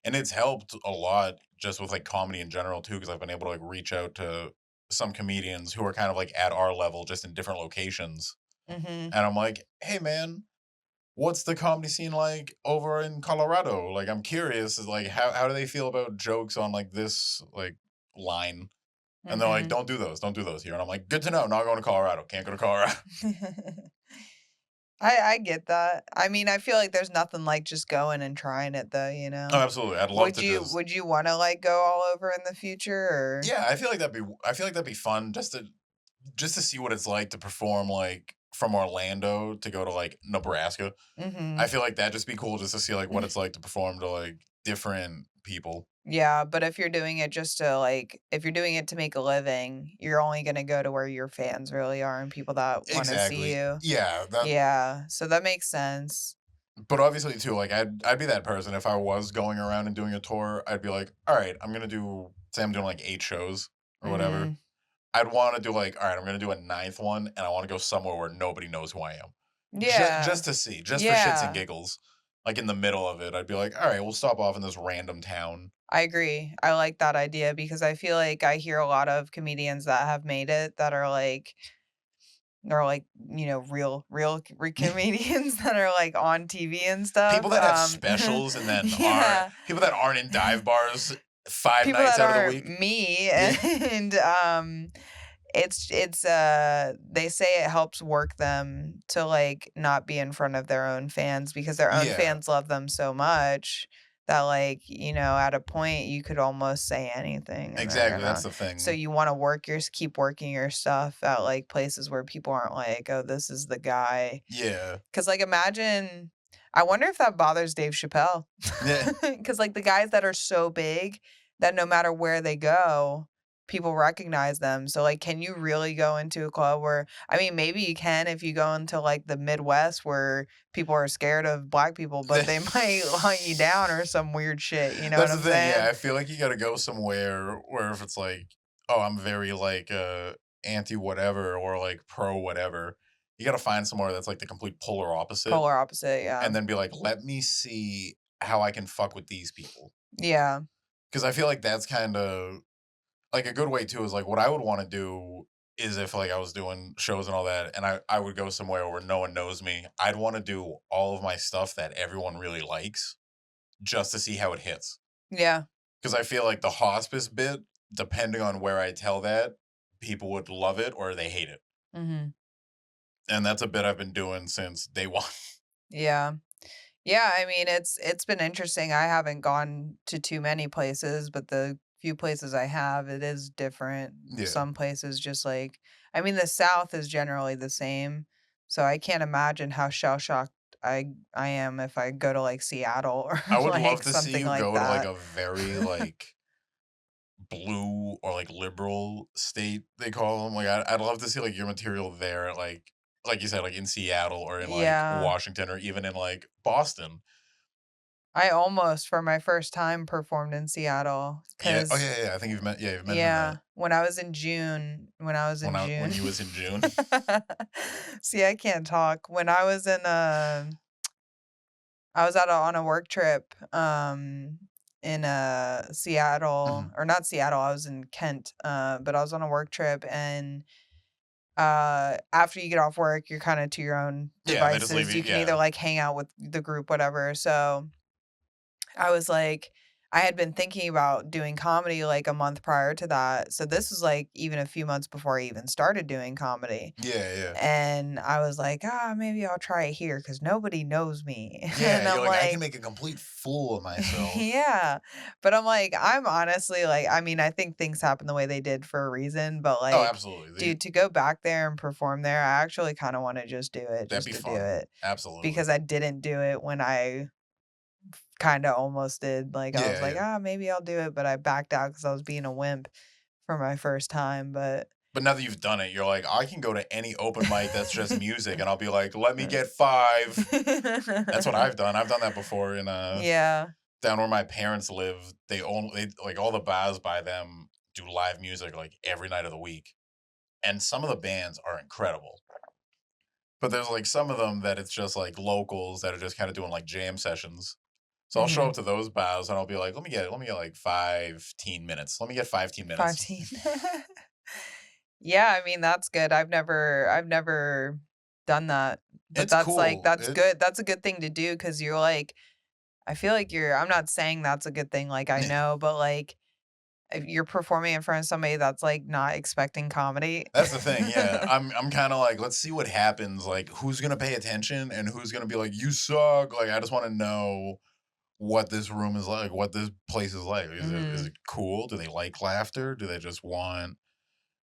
And it's helped a lot just with like comedy in general too because I've been able to like reach out to some comedians who are kind of like at our level just in different locations. mhm. And I'm like, "Hey man, what's the comedy scene like over in Colorado? Like I'm curious is like how do they feel about jokes on like this like line?" And they're like, Mhm. "Don't do those. Don't do those here." And I'm like, "Good to know. Not going to Colorado. Can't go to Colorado." I get that. I mean, I feel like there's nothing like just going and trying it though, you Oh, know? absolutely. I'd love to just Would you wanna, like, go all over in the future or yeah, I feel like that'd be fun just to see what it's like to perform like from Orlando to go to like Nebraska. I Mhm. feel like that'd just be cool just to see like what it's like to perform to like different people. Yeah, but if you're doing it just to, like if you're doing it to make a living, you're only gonna go to where your fans really are and people that wanna see Exactly. you. Yeah, that Yeah, so that makes sense. but obviously too, like I'd be that person if I was going around and doing a tour, I'd be like, all right, I'm gonna do say I'm doing like 8 shows or whatever. Mhm. I'd want to do like, all right, I'm gonna do a ninth one, and I want to go somewhere where nobody knows who I am, Yeah. just to see, just for shits and Yeah. giggles. Like in the middle of it, I'd be like, all right, we'll stop off in this random town. I agree. I like that idea because I feel like I hear a lot of comedians that have made it that are like they're like, you know, comedians that are like on TV and stuff. People that have specials and then aren't Yeah. people that aren't in dive bars five People nights that out of the aren't week. me Yeah, and it's they say it helps work them to like not be in front of their own fans because their own yeah, fans love them so much that like, you know, at a point you could almost say anything and they're exactly. That's gonna the so thing. you want to keep working your stuff at like places where people aren't like, oh, this is the guy. Yeah, Cause like imagine I wonder if that bothers Dave Chappelle. yeah. Cause like the guys that are so big that no matter where they go, people recognize them. So like can you really go into a club where I mean maybe you can if you go into like the Midwest where people are scared of black people, but they might hunt you down or some weird shit, you know what That's the I'm thing. Yeah, saying? I feel like you got to go somewhere where if it's like, oh, I'm very like anti whatever or like pro whatever, you got to find somewhere that's like the complete polar opposite, Polar opposite, yeah. and then be like, let me see how I can fuck with these people. Yeah. Because I feel like that's kind of like a good way too. Is like what I would want to do is if like I was doing shows and all that, and I would go somewhere where no one knows me. I'd want to do all of my stuff that everyone really likes just to see how it hits. Yeah. Because I feel like the hospice bit, depending on where I tell that, people would love it or they hate it. Mhm. And that's a bit I've been doing since day one. Yeah. Yeah, I mean, it's been interesting. I haven't gone to too many places, but the few places I have, it is different. Yeah. Some places just like I mean, the South is generally the same. So I can't imagine how shell shocked I am if I go to like Seattle or I would love like to see something you like go to like that. a very like blue or like liberal state, they call them. Like, I'd love to see like your material there, like you said, like in Seattle or in like Yeah. Washington or even in like Boston. I almost for my first time performed in Seattle Yeah. Oh, cuz yeah. I think you've mentioned yeah, that when I was in when you June. was in June. See, I can't talk. When I was in I was on a work trip in Seattle Mhm. or not Seattle, I was in Kent. But I was on a work trip and after you get off work, you're kind of to your own Yeah, they just leave devices. you. You can either Yeah. like hang out with the group whatever. So I was like I had been thinking about doing comedy like a month prior to that. So this was like even a few months before I even started doing comedy. Yeah, yeah. And I was like, "Ah, maybe I'll try it here because nobody knows me." Yeah, And you're I'm like, I can like, make a complete fool of myself. yeah. But I'm like, I'm honestly like, I mean, I think things happen the way they did for a reason, but Oh, like, absolutely. dude, to go back there and perform there, I actually kind of want to just do it That'd just be to do fun. it Absolutely. because I didn't do it when I kind of almost did. Like, I was Yeah, like, yeah. maybe I'll do it, but I backed out because I was being a wimp for my first time. But But now that you've done it, you're like, I can go to any open mic that's just music, and I'll be like, let me get 5. That's what I've done. I've done that before in Yeah. down where my parents live. They like all the bars by them do live music like every night of the week, and some of the bands are incredible. But there's like some of them that it's just like locals that are just kind of doing like jam sessions. So I'll show Mhm. up to those bars and I'll be like, let me get like 15 minutes. Let me get 15 minutes. 15. Yeah, I mean, that's good. I've never done that. But It's that's like cool. that's good. That's a good thing to do because you're like I feel like I'm not saying that's a good thing, like I know, but like if you're performing in front of somebody that's like not expecting comedy. That's the thing, yeah. I'm kind of like, let's see what happens. Like, who's gonna pay attention and who's gonna be like, you suck. Like, I just want to know what this room is like, what this place is like. Is Mhm. it cool? Do they like laughter? Do they just want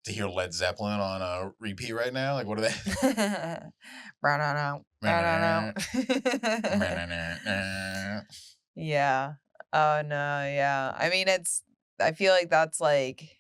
to hear Led Zeppelin on a repeat right now? Like, what are Brown they? Yeah. Oh no, yeah. I mean, I feel like that's like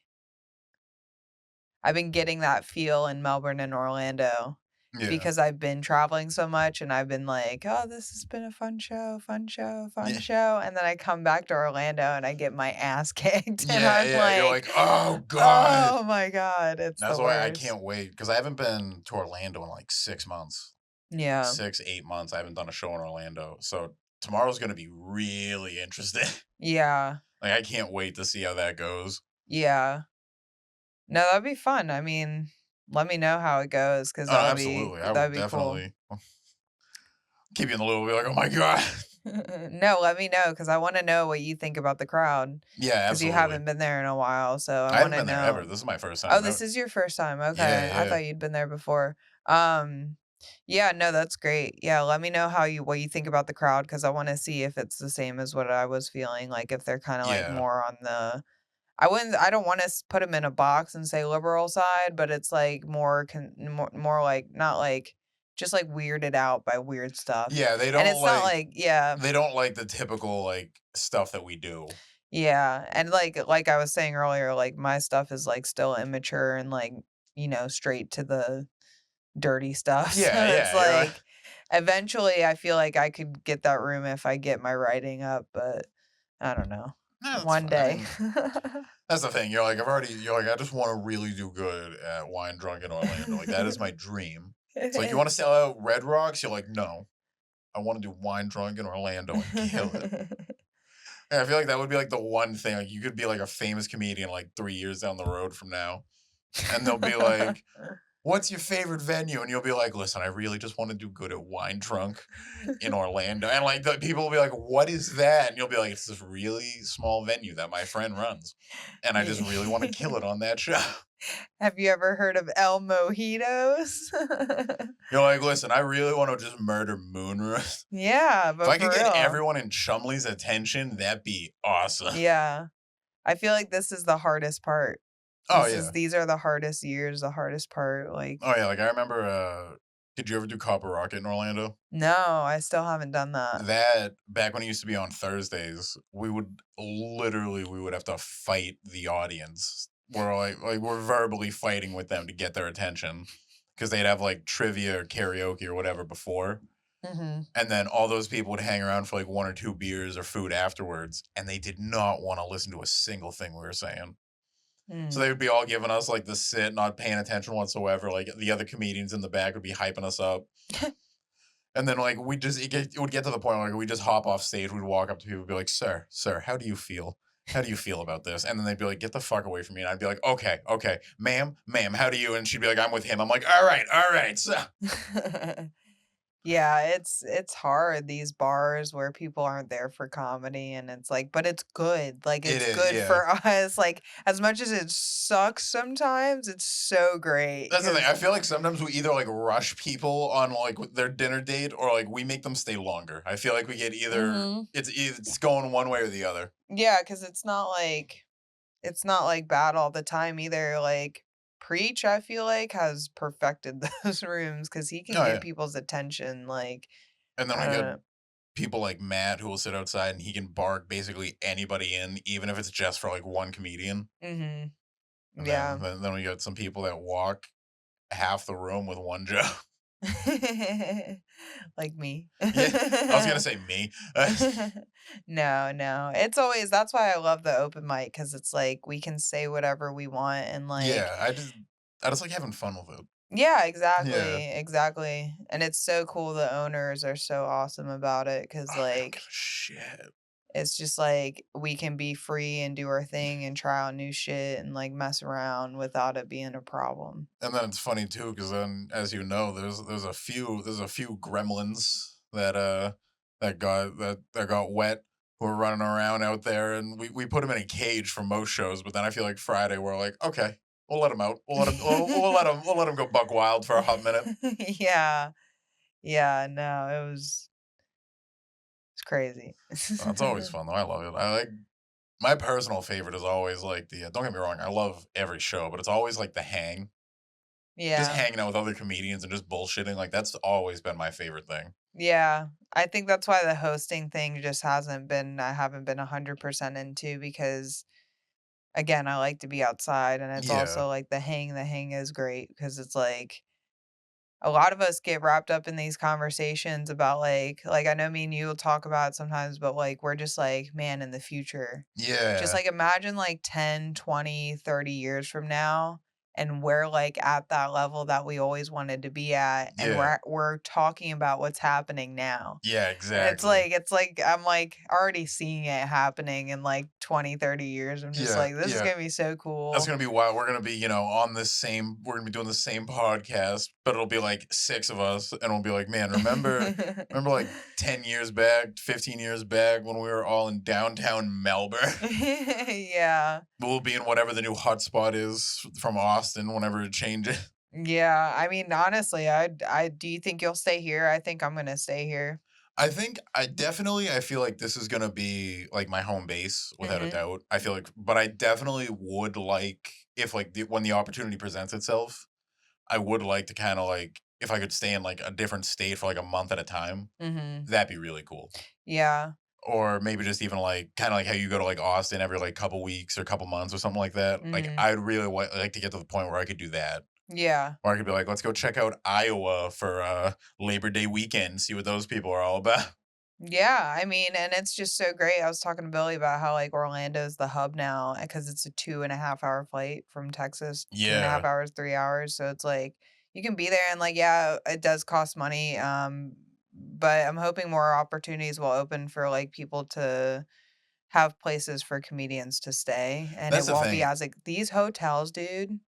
I've been getting that feel in Melbourne and Orlando Yeah, because I've been traveling so much and I've been like, "Oh, this has been a fun show, fun show, fun yeah, show." And then I come back to Orlando and I get my ass kicked and yeah, I'm yeah. You're like, like, oh god. "Oh my god, it's That's the why I worst." can't wait because I haven't been to Orlando in like 6 months. Yeah. 6, 8 months. I haven't done a show in Orlando. So tomorrow's gonna be really interesting. Yeah. Like I can't wait to see how that goes. Yeah. No, that'd be fun. I mean, let me know how it goes because Oh, absolutely. I will that'd be cool. definitely keep you in the loop. Be like, oh my god. No, let me know because I want to know what you think about the crowd Yeah, because you absolutely. haven't been there in a while. So I I want haven't to been there ever. know. This is my first Oh, time. this is your first time. Yeah, Okay. I yeah. thought you'd been there before. Um, yeah, no, that's great. Yeah, let me know what you think about the crowd because I want to see if it's the same as what I was feeling, like if they're kind of like Yeah. more on the I don't want to put them in a box and say liberal side, but it's like more like not like just like weirded out by weird stuff. Yeah, And it's not like they don't like the typical like stuff that we do. yeah, and like I was saying earlier, like my stuff is like still immature and like, straight to the dirty stuff. So Yeah, it's yeah. You're like, like eventually I feel like I could get that room if I get my writing up, but I don't know. no, that's One fine. I day. mean, that's the thing. You're like, I just want to really do good at Wine Drunk in Orlando. Like that is my dream. It's like you want to sell out Red Rocks? You're like, no. I want to do Wine Drunk in Orlando and kill it. And I feel like that would be like the one thing. Like you could be like a famous comedian like 3 years down the road from now. And they'll be like, what's your favorite venue? And you'll be like, listen, I really just want to do good at Wine Drunk in Orlando. And like the people will be like, what is that? And you'll be like, it's this really small venue that my friend runs. And I just really want to kill it on that show. Have you ever heard of El Mojitos? You're like, listen, I really want to just murder Moonroof. Yeah, If but I for could get real. everyone in Chumley's attention, that'd be awesome. Yeah. I feel like this is the hardest part. Oh yeah. These are the hardest years, the hardest part. Like, Oh yeah. Like I remember did you ever do Copper Rocket in Orlando? no, I still haven't done that. That back when it used to be on Thursdays, we would have to fight the audience. We're verbally fighting with them to get their attention because they'd have like trivia or karaoke or whatever before. Hmm. And then all those people would hang around for like 1 or 2 beers or food afterwards, and they did not want to listen to a single thing we were saying. So they would be all giving us like the sit, not paying attention whatsoever. Like the other comedians in the back would be hyping us up. And then like it would get to the point where like, we just hop off stage, we'd walk up to people and be like, sir, how do you feel? How do you feel about this? And then they'd be like, get the fuck away from me. And I'd be like, okay, ma'am, how do you? And she'd be like, I'm with him. I'm like, all right. So Yeah, it's hard, these bars where people aren't there for comedy and it's like, but it's good. Like it it's is, good yeah. for us. Like as much as it sucks sometimes, it's so great. That's the thing. 'Cause- I feel like sometimes we either like rush people on like their dinner date or like we make them stay longer. I feel like we get either Mhm. it's going one way or the other. Yeah, because it's not like bad all the time either. Like Preach, I feel like, has perfected those rooms because he can Oh get yeah. people's attention. Like And then I we don't get know. people like Matt who will sit outside and he can bark basically anybody in, even if it's just for like one comedian. Mhm. And Yeah. then we got some people that walk half the room with one joke. Like me. Yeah, I was gonna say me. No. It's always that's why I love the open mic because it's like we can say whatever we want and like Yeah, I just like having fun with it. yeah, Yeah. exactly. And it's so cool the owners are so awesome about it because Oh, they don't give like a shit. it's just like we can be free and do our thing and try out new shit and like mess around without it being a problem. And then it's funny too, because then, as you know, there's a few gremlins that that got wet who are running around out there, and we put them in a cage for most shows. But then I feel like Friday we're like, okay, we'll let them out. We'll let them go buck wild for a hot minute. Yeah. Yeah, no, it's crazy. It's always fun though. I love it. I like my personal favorite is always like the. Don't get me wrong, I love every show, but it's always like the hang. Just Yeah. hanging out with other comedians and just bullshitting. Like that's always been my favorite thing. Yeah. I think that's why the hosting thing just hasn't been I haven't been 100% into because again, I like to be outside and it's Yeah. also like the hang is great because it's like a lot of us get wrapped up in these conversations about like I know me and you will talk about it sometimes, but like we're just like, man, in the future. Just Yeah. like imagine like 10, 20, 30 years from now and we're like at that level that we always wanted to be at and Yeah. we're talking about what's happening now. Yeah, And exactly. it's like I'm like already seeing it happening in like 20, 30 years. I'm just Yeah, like this is yeah. going to be so That's cool. gonna be wild. We're gonna be, on this same we're gonna be doing the same podcast, but it'll be like 6 of us, and we'll be like, "Man, remember like 10 years back, 15 years back when we were all in downtown Melbourne?" Yeah. We'll be in whatever the new hotspot is from Austin whenever it changes. Yeah, I mean, honestly, I do you think you'll stay here? I think I'm gonna stay here. I feel like this is gonna be like my home base without a Mhm. doubt. I feel like, but I definitely would like if like when the opportunity presents itself, I would like to kind of like if I could stay in like a different state for like a month at a time. Mhm. That'd be really cool. Yeah. Or maybe just even like kind of like how you go to like Austin every like couple weeks or couple months or something like that. Like Mhm. I'd really like to get to the point where I could do that. Yeah. Or I could be like, let's go check out Iowa for Labor Day weekend, see what those people are all about. Yeah, I mean, and it's just so great. I was talking to Billy about how like Orlando's the hub now because it's a 2.5 hour flight from Texas, two and a half Yeah. hours, 3 hours. So it's like you can be there and like, yeah, it does cost money. But I'm hoping more opportunities will open for like people to have places for comedians to stay. And it That's the won't be thing. as like these hotels, dude,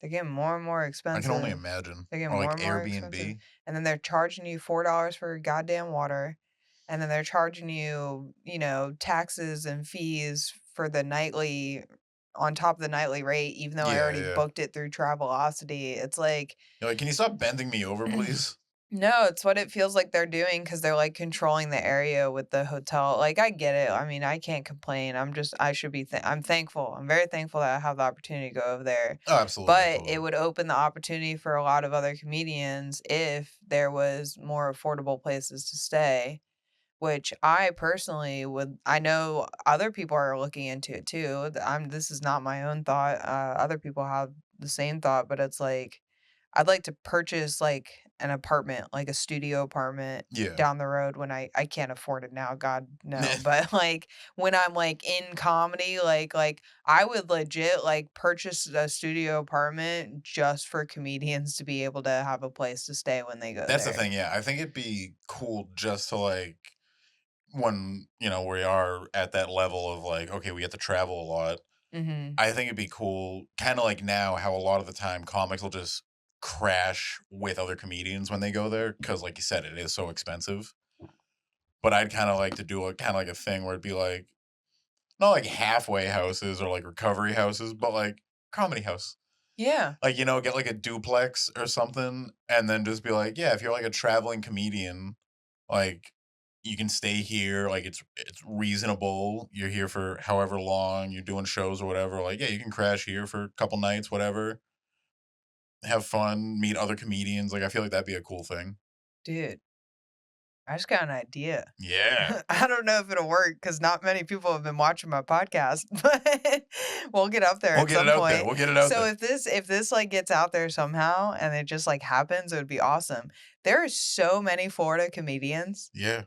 they're getting more and more I can only expensive. imagine. They're getting Or more like and more expensive. Airbnb. And then they're charging you $4 for your goddamn water. And then they're charging you, taxes and fees for the nightly on top of the nightly rate, even though I Yeah, already yeah. booked it through Travelocity. It's like, You're like, can you stop bending me over, please? no, it's what it feels like they're doing because they're like controlling the area with the hotel. Like, I get it. I mean, I can't complain. I should be, I'm thankful. I'm very thankful that I have the opportunity to go over there. Oh, absolutely, But it absolutely. would open the opportunity for a lot of other comedians if there was more affordable places to stay, which I personally would I know other people are looking into it too. This is not my own thought. Other people have the same thought, but it's like I'd like to purchase like an apartment, like a studio apartment Yeah. down the road when I can't afford it now, God no. But like when I'm like in comedy, like I would legit like purchase a studio apartment just for comedians to be able to have a place to stay when they go That's the there. thing, yeah. I think it'd be cool just to like when, we are at that level of like, okay, we get to travel a lot. Mhm. I think it'd be cool, kind of like now, how a lot of the time comics will just crash with other comedians when they go there because, like you said, it is so expensive. But I'd kind of like to do a kind of like a thing where it'd be like not like halfway houses or like recovery houses, but like comedy house. Yeah. Like get like a duplex or something, and then just be like, yeah, if you're like a traveling comedian, like you can stay here. Like it's reasonable. You're here for however long you're doing shows or whatever. Like yeah, you can crash here for a couple nights, whatever. Have fun, meet other comedians. Like I feel like that'd be a cool thing. Dude. I just got an idea. Yeah. I don't know if it'll work because not many people have been watching my podcast, but we'll get up there We'll at get some it out point. there. We'll get it out So there. if this like gets out there somehow and it just like happens, it would be awesome. There are so many Florida comedians. Yeah.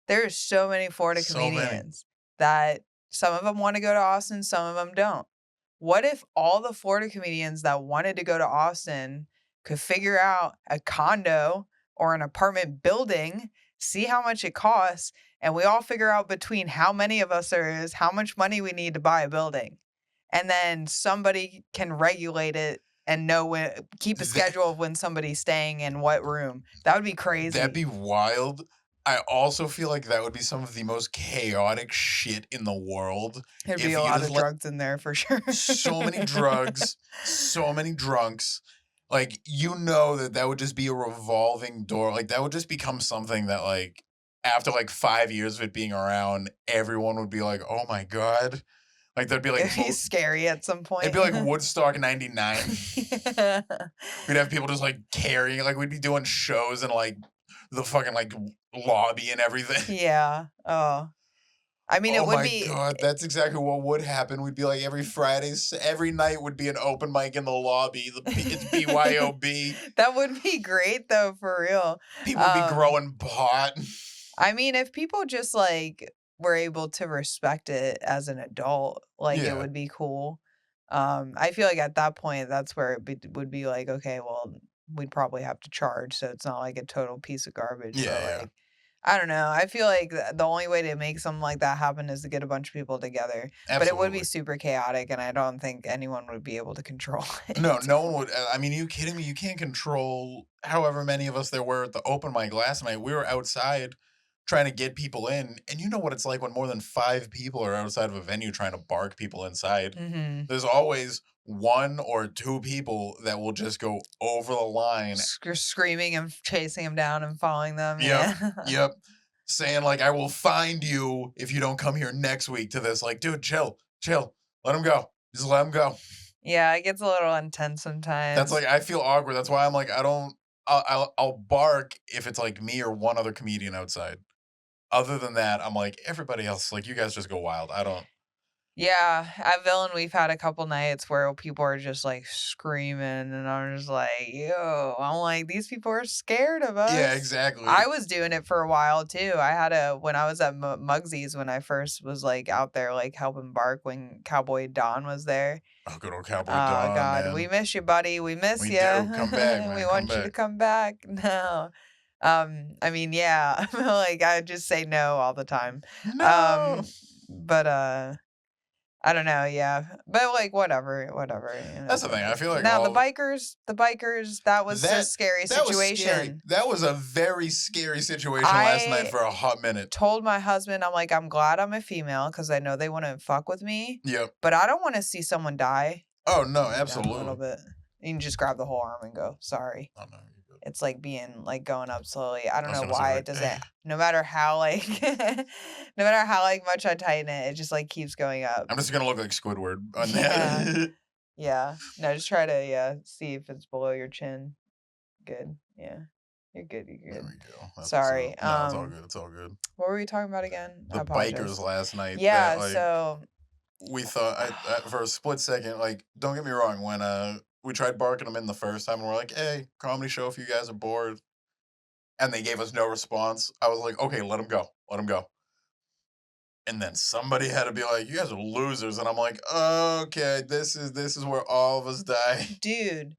There are so many Florida So many. comedians that some of them want to go to Austin, some of them don't. What if all the Florida comedians that wanted to go to Austin could figure out a condo or an apartment building, see how much it costs, and we all figure out between how many of us there is, how much money we need to buy a building. And then somebody can regulate it and know when, keep a That- schedule of when somebody's staying in what room. That would be crazy. That'd be wild. I also feel like that would be some of the most chaotic shit in the world. There'd if be a you lot just of let- drugs in there for sure. So many drugs, so many drunks. Like, you know that would just be a revolving door. Like, that would just become something that, like, after, like, 5 years of it being around, everyone would be like, oh, my God. Like, that'd be like... It'd be scary at some point. It'd be like Woodstock 99. Yeah. We'd have people just, like, carrying... Like, we'd be doing shows in, like, the fucking, like, lobby and everything. Yeah. Oh. I mean, it would be... Oh, my God. That's exactly what would happen. We'd be like, every night would be an open mic in the lobby. It's BYOB. That would be great, though, for real. People would be growing pot. I mean, if people just, like, were able to respect it as an adult, like, Yeah. it would be cool. I feel like at that point, that's where it would be like, okay, well, we'd probably have to charge, so it's not like a total piece of garbage. Yeah, but, yeah. like, I don't know. I feel like the only way to make something like that happen is to get a bunch of people together. Absolutely. But it would be super chaotic, and I don't think anyone would be able to control it. No one would. I mean, you kidding me? You can't control however many of us there were at the open mic last night. We were outside trying to get people in, and you know what it's like when more than 5 people are outside of a venue trying to bark people inside. Mm-hmm. There's always 1 or 2 people that will just go over the line. Screaming and chasing them down and following them. Yep, Yeah. yep. Saying, like, I will find you if you don't come here next week to this. Like, dude, chill. Let him go. Just let him go. Yeah, it gets a little intense sometimes. That's like, I feel awkward. That's why I'm like, I'll bark if it's like me or one other comedian outside. Other than that, I'm like, everybody else, like, you guys just go wild. I don't. Yeah, at Villain, we've had a couple nights where people are just like screaming, and I'm just like, yo, I'm like, these people are scared of us. Yeah, exactly. I was doing it for a while too. I had when I was at Mugsy's, when I first was like out there like helping bark when Cowboy Don was there. Oh, good old Cowboy Oh Don, God, man. we miss you, buddy. We miss We you. do. Come back, man. We Come want you to back. come back. No. I mean, yeah. Like I just say no all the time. No. But I don't know, yeah. But like whatever. You know. That's the thing. I feel like Now all- the bikers, that was a scary that was situation. scary. That was a very scary situation last night for a hot minute. Told my husband, I'm like, I'm glad I'm a female because I know they wouldn't fuck with me. Yep. But I don't want to see someone die. Oh, no, Down a absolutely. little bit. You can just grab the whole arm and go, sorry. Oh, no, you're good. It's like being like going up slowly. I don't I was know gonna say, why like, it doesn't. No matter how like, no matter how like much I tighten it, it just like keeps going up. I'm just going to look like Squidward on Yeah. that. Yeah. No, just try to see if it's below your chin. Good. Yeah. You're good. You're There good. we go. That's Sorry, what's up. No, it's all good. It's all good. What were we talking about again? I The apologize. bikers last night. Yeah. that, like, So we thought, for a split second, like, don't get me wrong, when we tried barking them in the first time, and we're like, hey, comedy show if you guys are bored. And they gave us no response. I was like, okay, let them go. Let them go. And then somebody had to be like, you guys are losers. And I'm like, okay, this is where all of us die. dude,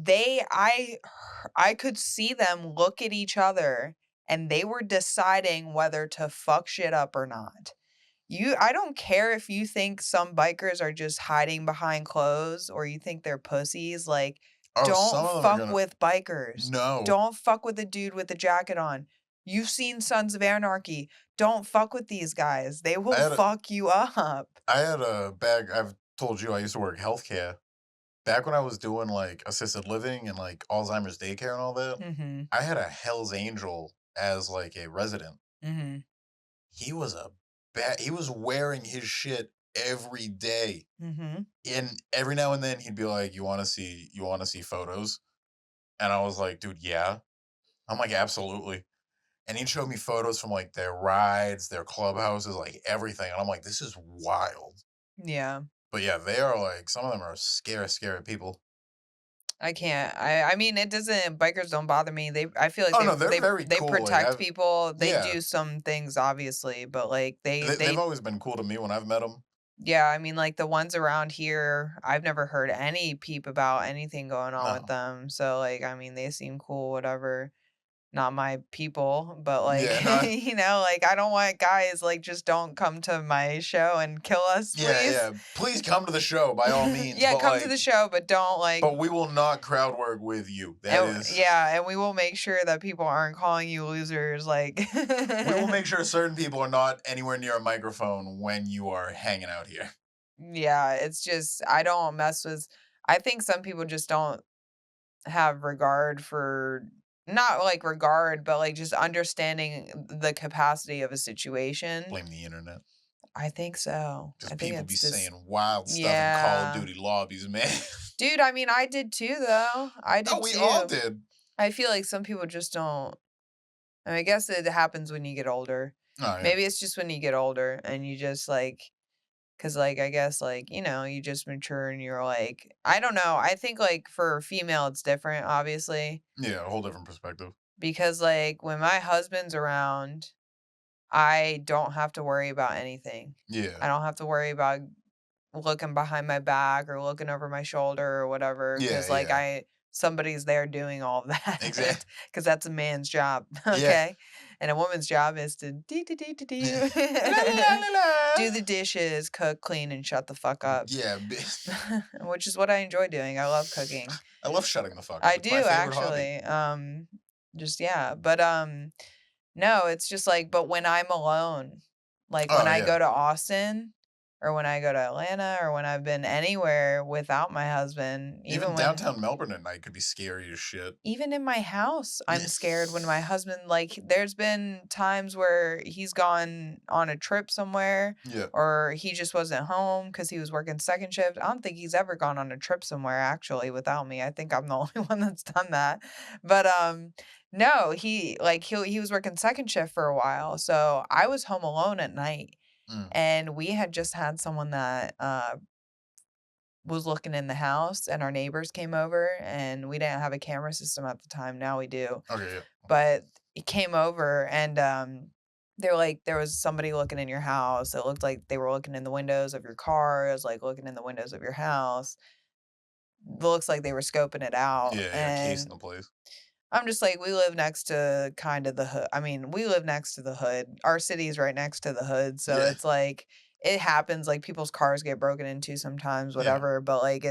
I could see them look at each other and they were deciding whether to fuck shit up or not. I don't care if you think some bikers are just hiding behind clothes or you think they're pussies. Like, Oh, some of don't them are fuck gonna- with bikers. No. Don't fuck with the dude with the jacket on. You've seen Sons of Anarchy. Don't fuck with these guys. They will had a- fuck you up. I had a bag. I've told you I used to work healthcare. Back when I was doing like assisted living and like Alzheimer's daycare and all that, Mm-hmm. I had a Hell's Angel as like a resident. Mm-hmm. He was he was wearing his shit every day. Mm-hmm. And every now and then he'd be like, you want to see photos? And I was like, dude, yeah. I'm like, absolutely. And he'd show me photos from like their rides, their clubhouses, like everything. And I'm like, this is wild. Yeah. But yeah, they are like, some of them are scary people. I can't. I mean, it doesn't. Bikers don't bother me. I feel like Oh no, they're very they cool. protect Like, people. They yeah, do some things, obviously, but like they've always been cool to me when I've met them. yeah. I mean, like the ones around here, I've never heard any peep about anything going on with No. them. So like, I mean, they seem cool, whatever. Not my people, but like Yeah, no, you know, like I don't want guys like just don't come to my show and kill us, please. yeah. Please come to the show by all means. Yeah, but come like, to the show, but don't like. But we will not crowd work with you. That And, is. yeah, and we will make sure that people aren't calling you losers. Like, We will make sure certain people are not anywhere near a microphone when you are hanging out here. yeah, it's just I don't mess with. I think some people just don't have regard for not like regard, but like just understanding the capacity of a situation. Blame the internet. I think so. Because I think people be it's just saying wild stuff in Call yeah. of Duty lobbies, man. Dude, I mean, I did too, though. I did No, we too. all did. I feel like some people just don't. I mean, I guess it happens when you get older. Oh, yeah. Maybe it's just when you get older and you just like, because like, I guess like, you know, you just mature and you're like, I don't know. I think like for a female, it's different, obviously. Yeah, a whole different perspective. Because like when my husband's around, I don't have to worry about anything. I Yeah. don't have to worry about looking behind my back or looking over my shoulder or whatever. Yeah, Because like yeah. somebody's there doing all of that. Exactly. Because that's a man's job. Yeah. Okay. And a woman's job is to do the dishes, cook, clean, and shut the fuck up. Yeah. Which is what I enjoy doing. I love cooking. I love shutting the fuck up. I It's do my favorite hobby. actually. Just yeah. But no, it's just like, but when I'm alone, like when Oh, I yeah. go to Austin or when I go to Atlanta or when I've been anywhere without my husband, Even when downtown Melbourne at night could be scary as shit. even in my house, I'm scared when my husband, like, there's been times where he's gone on a trip somewhere Yeah. or he just wasn't home because he was working second shift. I don't think he's ever gone on a trip somewhere actually without me. I think I'm the only one that's done that. But no, he was working second shift for a while. So I was home alone at night. Mm. And we had just had someone that was looking in the house and our neighbors came over and we didn't have a camera system at the time. Now we do. Okay, yeah. But he came over and they're like, there was somebody looking in your house. It looked like they were looking in the windows of your car. It was like looking in the windows of your house. It looks like they were scoping it out. Yeah, casing the place. I'm just like, we live next to kind of the hood. I mean, we live next to the hood. Our city is right next to the hood. So Yeah. it's like, it happens. Like people's cars get broken into sometimes, whatever. But like,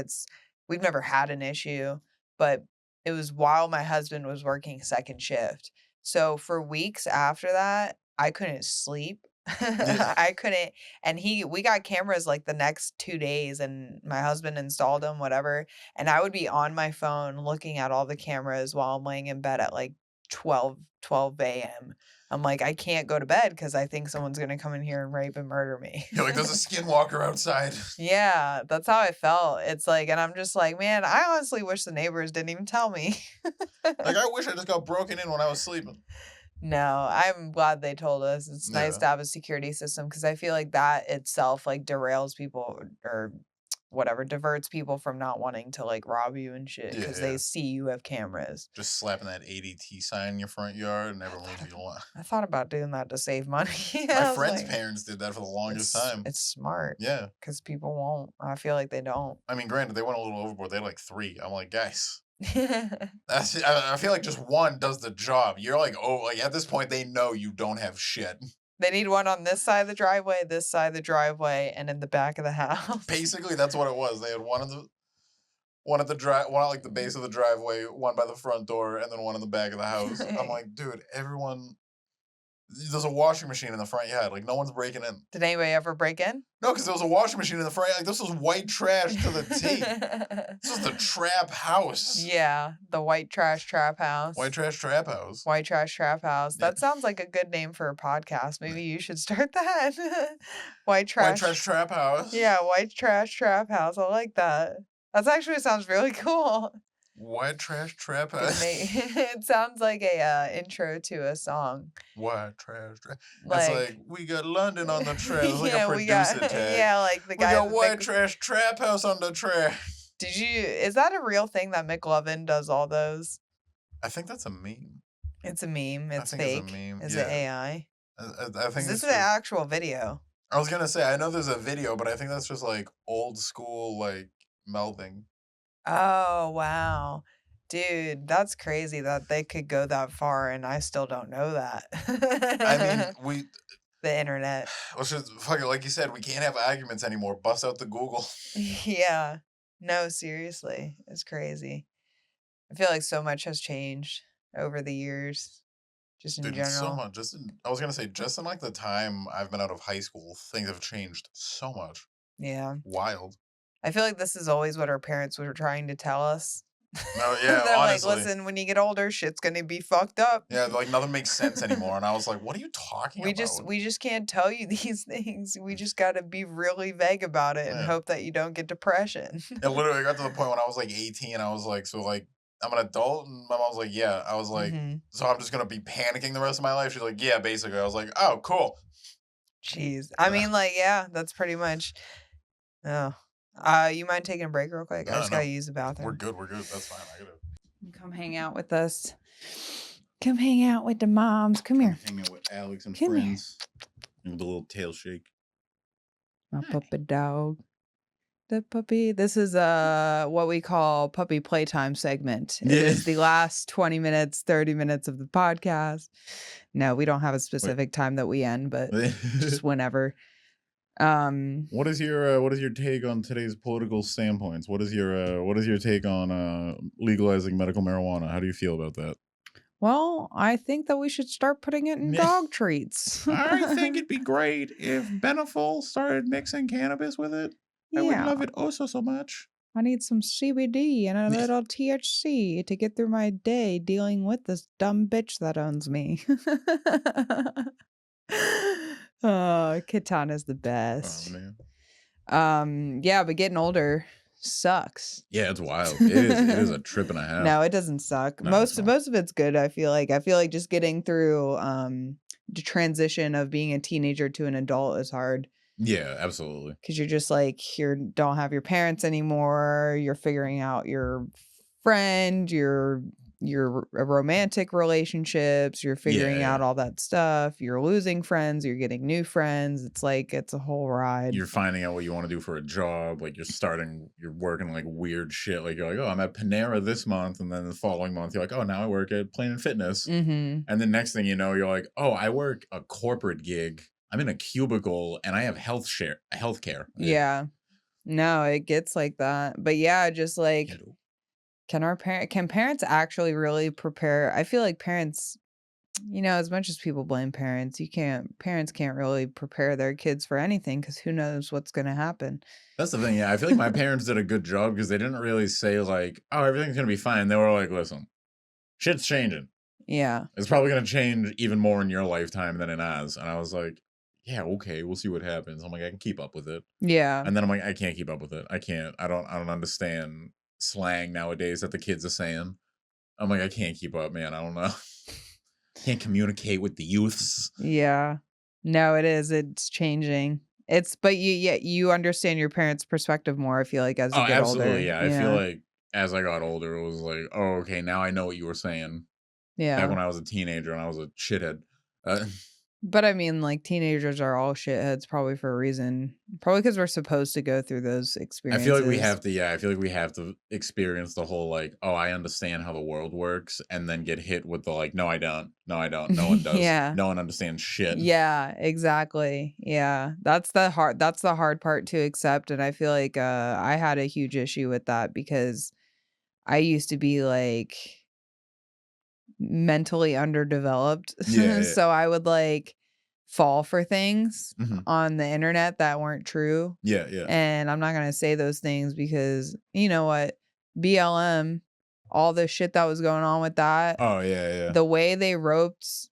we've never had an issue. But it was while my husband was working second shift. So for weeks after that, I couldn't sleep. Yeah. I couldn't. And we got cameras like the next 2 days and my husband installed them, whatever. And I would be on my phone looking at all the cameras while I'm laying in bed at like 12 a.m. I'm like, I can't go to bed because I think someone's going to come in here and rape and murder me. You're like, there's a skinwalker outside. Yeah, that's how I felt. It's like, and I'm just like, man, I honestly wish the neighbors didn't even tell me. Like, I wish I just got broken in when I was sleeping. No, I'm glad they told us. It's nice Yeah. to have a security system because I feel like that itself like derails people or whatever, diverts people from not wanting to like rob you and shit because Yeah. they see you have cameras. Just slapping that ADT sign in your front yard and everyone leaves you alone. I thought about doing that to save money. I My was friend's like, parents did that for the longest time. It's smart Yeah. because people won't. I feel like they don't. I mean, granted, they went a little overboard. They had like 3. I'm like, guys, I feel like just one does the job. You're like, oh, like at this point, they know you don't have shit. They need one on this side of the driveway, this side of the driveway, and in the back of the house. Basically, that's what it was. They had one at like the base of the driveway, one by the front door, and then one in the back of the house. I'm like, dude, everyone. There's a washing machine in the front yard. Like, no one's breaking in. Did anybody ever break in? No, because there was a washing machine in the front. Like, this was white trash to the T. This was the trap house. Yeah, the white trash trap house. White trash trap house. White trash trap house. Yeah. That sounds like a good name for a podcast. Maybe you should start that. White trash. White trash trap house. Yeah, white trash trap house. I like that. That actually sounds really cool. White trash trap It, house. it sounds like a intro to a song. White trash trap. That's Like, like, we got London on the track. It's like yeah, a we got, producer tag. yeah, like the We guy. got white trash trap house on the track. Is that a real thing that McLovin does all those? I think that's a meme. It's a meme. It's think fake. it's a meme. Is Yeah. it AI? I think Is this it's an actual video? I was gonna say, I know there's a video, but I think that's just like old school, like melding. Oh, wow. Dude, that's crazy that they could go that far and I still don't know that. I mean, the internet. Let's just fuck it. Like you said, we can't have arguments anymore. Bust out the Google. Yeah. No, seriously. It's crazy. I feel like so much has changed over the years. Just in general. So much. I was gonna say, just in like the time I've been out of high school, things have changed so much. Yeah. Wild. I feel like this is always what our parents were trying to tell us. No, yeah, They're honestly. like, listen, when you get older, shit's gonna be fucked up. Yeah, like nothing makes sense anymore. And I was like, what are you talking about? We just can't tell you these things. We just gotta be really vague about it and hope that you don't get depression. It literally got to the point when I was like 18, I was like, so like, I'm an adult? And my mom was like, yeah. I was like, so I'm just going to be panicking the rest of my life? She's like, yeah, basically. I was like, oh, cool. Jeez. I mean, like, yeah, that's pretty much. Oh. You mind taking a break real quick? I just got to use the bathroom. We're good. That's fine. I gotta come hang out with us. Come hang out with the moms. Come here. Hang out with Alex and friends. With a little tail shake. My puppy dog. The puppy. This is what we call puppy playtime segment. It is the last 20 minutes, 30 minutes of the podcast. No, we don't have a specific time that we end, but just whenever. What is your take on today's political standpoints? What is your take on legalizing medical marijuana? How do you feel about that? Well, I think that we should start putting it in dog treats. I think it'd be great if Beneful started mixing cannabis with it. I would love it so much. I need some CBD and a little THC to get through my day dealing with this dumb bitch that owns me. Oh, Katana's the best. Oh, man. Yeah, but getting older sucks. Yeah, it's wild. It is a trip and a half. No, it doesn't suck. No, most of it's good, I feel like. I feel like just getting through the transition of being a teenager to an adult is hard. Yeah, absolutely. Because you're just like, you don't have your parents anymore. You're figuring out your friend, your romantic relationships. You're figuring out all that stuff. You're losing friends. You're getting new friends. It's like, it's a whole ride. You're finding out what you want to do for a job. Like you're working like weird shit. Like you're like, oh, I'm at Panera this month. And then the following month, you're like, oh, now I work at Planet Fitness. And the next thing you know, you're like, oh, I work a corporate gig. I'm in a cubicle and I have healthcare. Yeah. No, it gets like that. But yeah, just like, can parents actually really prepare? I feel like parents, as much as people blame parents, parents can't really prepare their kids for anything because who knows what's going to happen. That's the thing. Yeah. I feel like my parents did a good job because they didn't really say like, oh, everything's going to be fine. They were like, listen, shit's changing. Yeah. It's probably going to change even more in your lifetime than in ours. And I was like, yeah, okay, we'll see what happens. I'm like, I can keep up with it. Yeah. And then I'm like, I can't keep up with it. I can't. I don't understand slang nowadays that the kids are saying. I'm like, I can't keep up, man. I don't know. Can't communicate with the youths. Yeah. No, it is. It's changing. But you understand your parents' perspective more, I feel like, as you get older. Yeah. I feel like as I got older, it was like, oh, okay, now I know what you were saying. Yeah. Back when I was a teenager and I was a shithead. But I mean, like, teenagers are all shitheads probably for a reason. Probably because we're supposed to go through those experiences. I feel like we have to, I feel like we have to experience the whole, like, oh, I understand how the world works, and then get hit with the, like, no, I don't. No, I don't. No one does. No one understands shit. Yeah, exactly. Yeah. That's the hard part to accept. And I feel like I had a huge issue with that because I used to be, like, mentally underdeveloped. So I would like fall for things on the internet that weren't true. Yeah. And I'm not going to say those things because you know what? BLM, all the shit that was going on with that. Oh, yeah. The way they roped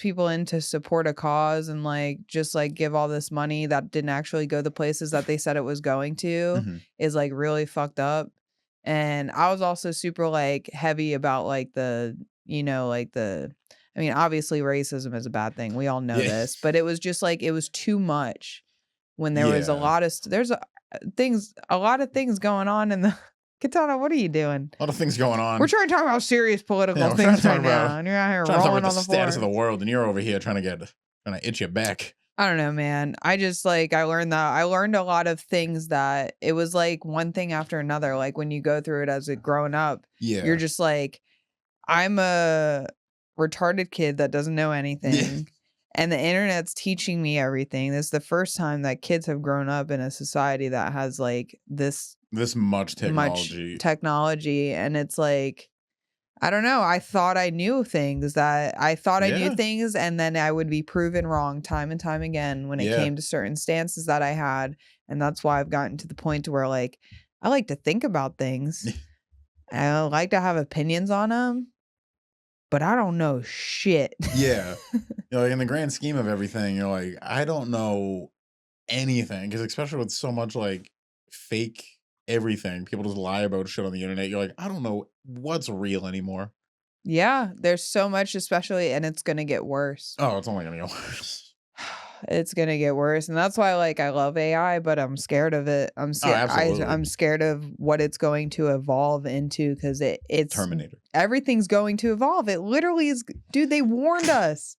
people in to support a cause and like just like give all this money that didn't actually go the places that they said it was going to is like really fucked up. And I was also super like heavy about like the, I mean, obviously racism is a bad thing. We all know Yeah. this, but it was just like, it was too much when there was a Yeah. lot of, a lot of things going on in the, Katana, what are you doing? A lot of things going on. We're trying to talk about serious political Yeah, we're trying things to talk right about- now. And you're out here trying to talk rolling about on the the status of floor. the world, and you're over here trying to itch your back. I don't know, man. I just like, I learned a lot of things that it was like one thing after another. Like when you go through it as a growing up, Yeah. you're just like, I'm a retarded kid that doesn't know anything. And the internet's teaching me everything. This is the first time that kids have grown up in a society that has like this much technology. And it's like, I don't know. I thought I knew things I knew things, and then I would be proven wrong time and time again when it came to certain stances that I had. And that's why I've gotten to the point to where like, I like to think about things. I like to have opinions on them, but I don't know shit. Yeah. Like in the grand scheme of everything, you're like, I don't know anything. Because especially with so much like fake everything, people just lie about shit on the internet. You're like, I don't know what's real anymore. Yeah, there's so much, especially, and it's gonna get worse. Oh, it's only gonna get worse. It's gonna get worse, and that's why, like, I love AI, but I'm scared of it. I'm scared of what it's going to evolve into because it's Terminator. Everything's going to evolve. It literally is, dude. They warned us.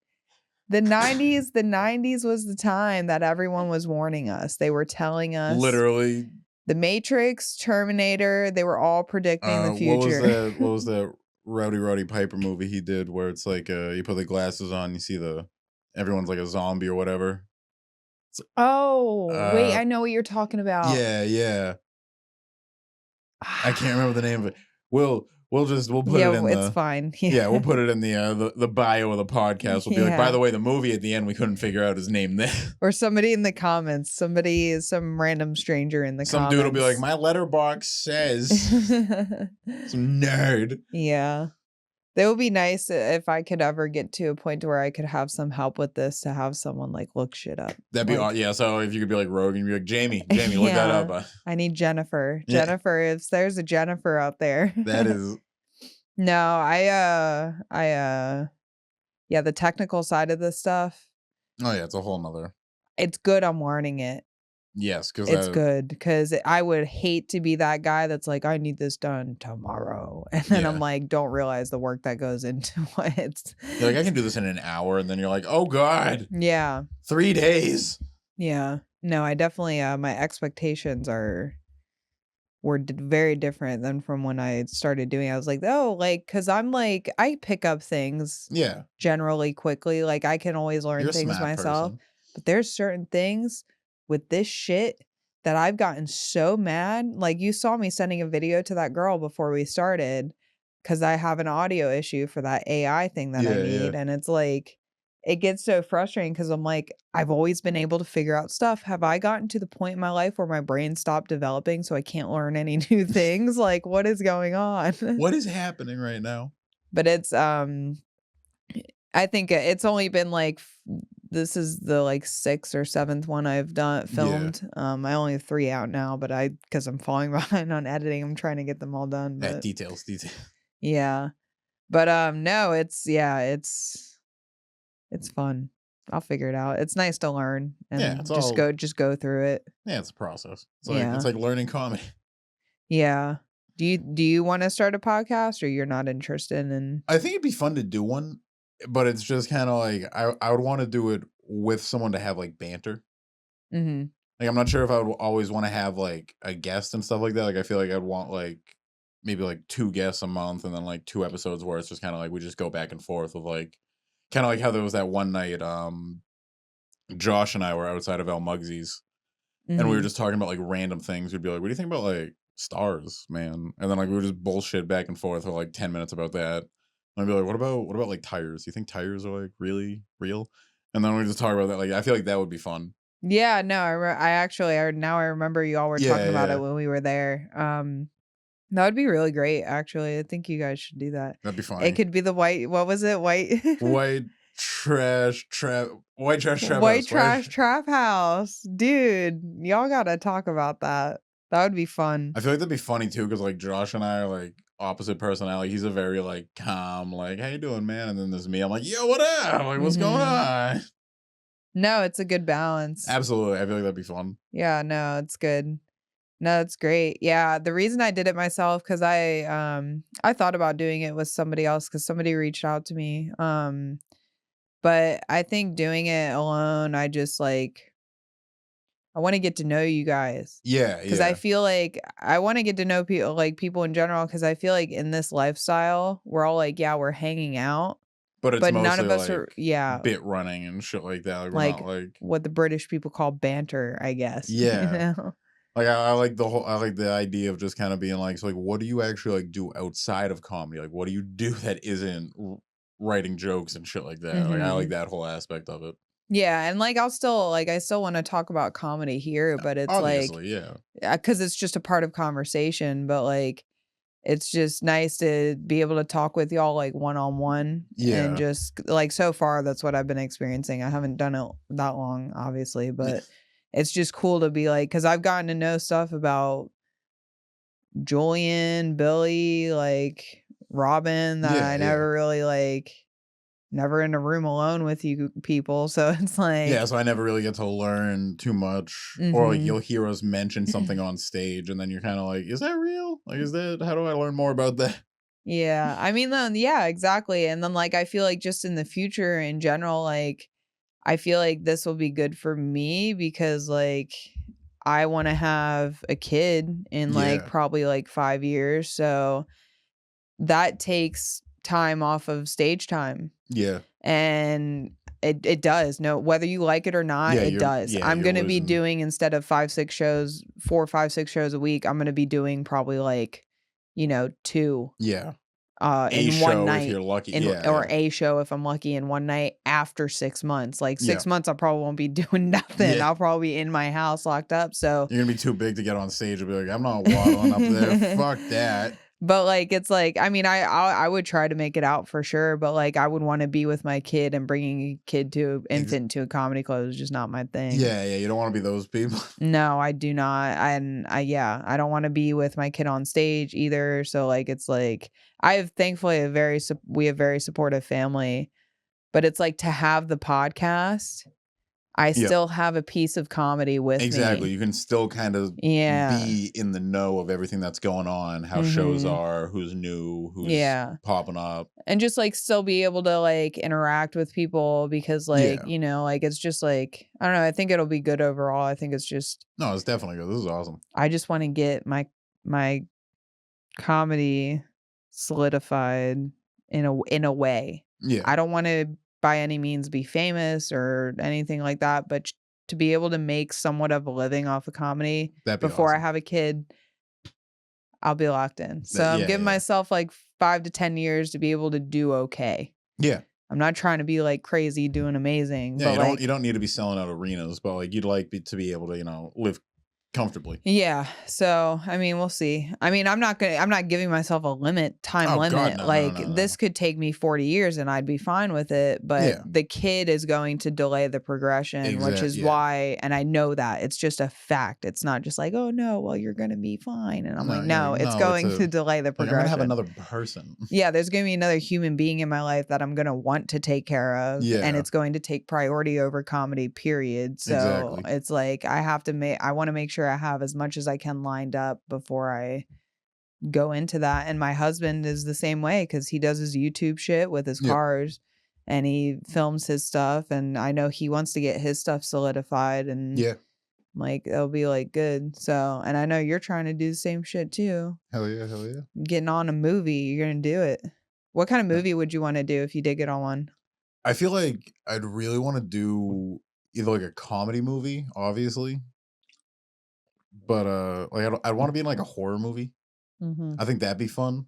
The 90s was the time that everyone was warning us. They were telling us literally. The Matrix, Terminator. They were all predicting the future. What was that Roddy Piper movie he did where it's like you put the glasses on, you see everyone's like a zombie or whatever. Wait, I know what you're talking about. Yeah. I can't remember the name of it. We'll put it in it's fine. Yeah, we'll put it in the bio of the podcast. We'll be like, by the way, the movie at the end we couldn't figure out his name there. Or somebody in the comments. Some random stranger in the comments. Some dude will be like, my letterbox says some nerd. Yeah. It would be nice if I could ever get to a point where I could have some help with this, to have someone like look shit up. That'd be awesome. Yeah. So if you could be like Rogan, you'd be like, Jamie, look that up. I need Jennifer. Jennifer, if there's a Jennifer out there. That is. No, the technical side of this stuff. Oh yeah, it's a whole nother. It's good I'm learning it. Yes, because it's good, because I would hate to be that guy that's like, I need this done tomorrow, and then I'm like, don't realize the work that goes into what it's. You're like, I can do this in an hour, and then you're like, oh god, 3 days. Yeah, no, I definitely my expectations were very different than from when I started doing it. I was like, because I'm like, I pick up things generally quickly, like I can always learn things myself, but there's certain things with this shit that I've gotten so mad. Like, you saw me sending a video to that girl before we started because I have an audio issue for that AI thing that I need. And it's like, it gets so frustrating because I'm like, I've always been able to figure out stuff. Have I gotten to the point in my life where my brain stopped developing so I can't learn any new things? Like, what is going on? What is happening right now? But it's, I think it's only been like, this is the like 6th or 7th one I've filmed. I only have 3 out now, but because I'm falling behind on editing, I'm trying to get them all done. But, details. Yeah. But no, it's fun. I'll figure it out. It's nice to learn and just go through it. Yeah, it's a process. It's like learning comedy. Yeah. Do you want to start a podcast, or you're not interested in? I think it'd be fun to do one. But it's just kind of like, I would want to do it with someone to have like banter. Mm-hmm. Like, I'm not sure if I would always want to have like a guest and stuff like that. Like, I feel like I'd want like maybe like 2 guests a month, and then like 2 episodes where it's just kind of like we just go back and forth with like, kind of like how there was that one night Josh and I were outside of El Mugsy's, and we were just talking about like random things. We'd be like, what do you think about like stars, man? And then like we would just bullshit back and forth for like 10 minutes about that. I'd be like, what about like tires? You think tires are like really real? And then we just talk about that. Like, I feel like that would be fun. Yeah, no, I remember you all were talking about it when we were there. That would be really great, actually. I think you guys should do that. That'd be fun. It could be the what was it? White trash trap White trash trap house. Dude, y'all gotta talk about that. That would be fun. I feel like that'd be funny too, because like Josh and I are like opposite personality. He's a very like calm, like, how you doing, man? And then there's me. I'm like, yo, what up? Like, what's going on? No, it's a good balance. Absolutely. I feel like that'd be fun. Yeah, no, it's good. No, it's great. Yeah, the reason I did it myself because I thought about doing it with somebody else because somebody reached out to me. But I think doing it alone, I just like I want to get to know you guys Yeah, because yeah. I feel like I want to get to know people, like people in general, because I feel like in this lifestyle, we're all like, yeah, we're hanging out, But it's but mostly none of us like are, yeah, bit running and shit like that. Like, we're like not like, what the British people call banter, I guess. yeah. Like I like I like the idea of just kind of being like, so like, what do you actually like do outside of comedy? Like, what do you do that isn't writing jokes and shit like that? Like, I like that whole aspect of it. Yeah, and like I still want to talk about comedy here, but it's Obviously, like yeah. because it's just a part of conversation, but like it's just nice to be able to talk with y'all like one on one and Yeah. just like so far that's what I've been experiencing. I haven't done it that long, obviously, but it's just cool to be like because I've gotten to know stuff about Julian, Billy, like Robin that I Yeah, never really like. Never in a room alone with you people, so it's like yeah, so I never really get to learn too much. Or like Mhm. you'll hear us mention something on stage and then you're kind of like, is that real? Like, is that, how do I learn more about that? Yeah, I mean, then yeah, exactly, and then, like, I feel like just in the future in general, like, I feel like this will be good for me because, like, I wanna have a kid in, like, Yeah. probably, like, 5 years, so that takes time off of stage time, Yeah. and it does. No, whether you like it or not, Yeah, it does. I'm you're gonna be losing. doing instead of 5, 6 shows 4, 5, 6 shows a week, I'm gonna be doing probably, like, 2 Yeah. A in one show if night you're lucky. in Yeah, or yeah. a show if I'm lucky in one night after 6 months. Like, 6 Yeah. months, I probably won't be doing nothing. Yeah. I'll probably be in my house locked up, so You're gonna be too big to get on stage and be like, I'm not waddling up there. Fuck that. But, like, it's like I mean, I would try to make it out for sure, but, like, I would wanna be with my kid, and bringing a kid to infant to a comedy club is just not my thing. Yeah, yeah. You don't want to be those people. No, I do not, and I don't wanna be with my kid on stage either, so, like, it's like I have thankfully we have very supportive family, but it's like to have the podcast, I Yeah. still have a piece of comedy with Exactly. me. You can still kind of Yeah. be in the know of everything that's going on, how shows are, who's new, who's Yeah. popping up. And just, like, still be able to, like, interact with people because, like, Yeah. like, it's just, like I don't know, I think it'll be good overall. I think it's just No, it's definitely good. This is awesome. I just wanna get my comedy solidified in a way. Yeah. I don't wanna by any means be famous or anything like that, but to be able to make somewhat of a living off of comedy That'd be before I awesome. have a kid, I'll be locked in. So I'm Yeah, giving yeah. myself like 5 to 10 years to be able to do okay. Yeah. I'm not trying to be like crazy doing amazing, Yeah, but you don't need to be selling out arenas, but like you'd like to be able to, live comfortably. yeah. So, I mean, we'll see. I mean, I'm not giving myself a time Oh, limit. God, no, Like no. this could take me 40 years and I'd be fine with it, but Yeah. the kid is going to delay the progression, which is Yeah. why and I know that. It's just a fact. It's not just like, "Oh no, well you're going to be fine." And I'm No, like, you're "No, like, it's no, going it's to delay the Like, I'm gonna have progression." another person. Yeah, there's going to be another human being in my life that I'm going to want to take care of, and Yeah. it's going to take priority over comedy, period. So Exactly. it's like I want to make sure I have as much as I can lined up before I go into that. And my husband is the same way because he does his YouTube shit with his Yeah. cars and he films his stuff. And I know he wants to get his stuff solidified and Yeah. like it'll be like good. So, and I know you're trying to do the same shit too. Hell yeah, hell yeah. Getting on a movie, you're gonna do it. What kind of movie would you want to do if you did get on one? I feel like I'd really want to do either like a comedy movie, obviously, but like I'd want to be in like a horror movie. Mm-hmm. I think that'd be fun.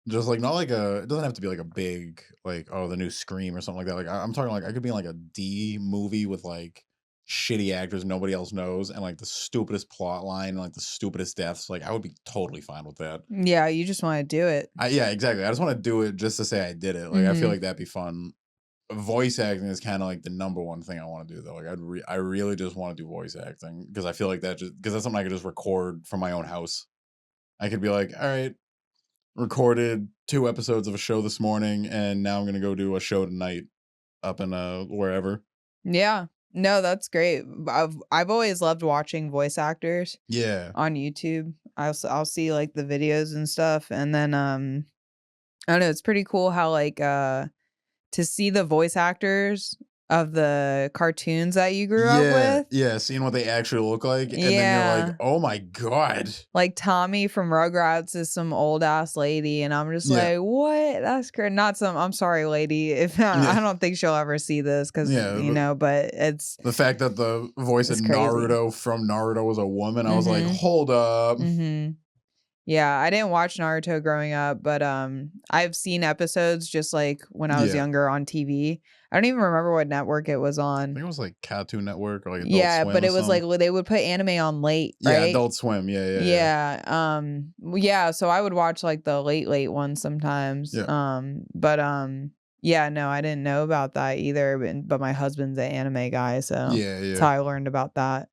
Just like not like it doesn't have to be like a big like the new Scream or something like that. Like I'm talking like I could be in like a D movie with like shitty actors nobody else knows and like the stupidest plot line and like the stupidest deaths. Like I would be totally fine with that. Yeah, you just want to do it. Yeah, exactly. I just want to do it just to say I did it. Like I feel like that'd be fun. voice acting is kind of like the number one thing I want to do though. Like I really just want to do voice acting because I feel like that's something I could just record from my own house. I could be like, all right, recorded 2 episodes of a show this morning, and now I'm gonna go do a show tonight up in wherever. Yeah. No, that's great. I've always loved watching voice actors Yeah. on YouTube. I'll see like the videos and stuff, and then I don't know, it's pretty cool how like to see the voice actors of the cartoons that you grew up with. Yeah, seeing what they actually look like, and then you're Yeah. like, oh my god. Like Tommy from Rugrats is some old ass lady, and I'm just Yeah. like, what? That's great. Not some. I'm sorry, lady. If I don't think she'll ever see this because but it's the fact that the voice of it's crazy. Naruto from Naruto was a woman. I was like, hold up. Yeah, I didn't watch Naruto growing up, but I've seen episodes just like when I was younger on TV. I don't even remember what network it was I on. think it was like Cartoon Network or like Adult Swim. But it was like they would put anime on late, right? Yeah, Adult Swim. Yeah. Yeah, so I would watch like the late ones sometimes. Yeah. Yeah, no, I didn't know about that either, but my husband's an anime guy, so that's how I learned about that.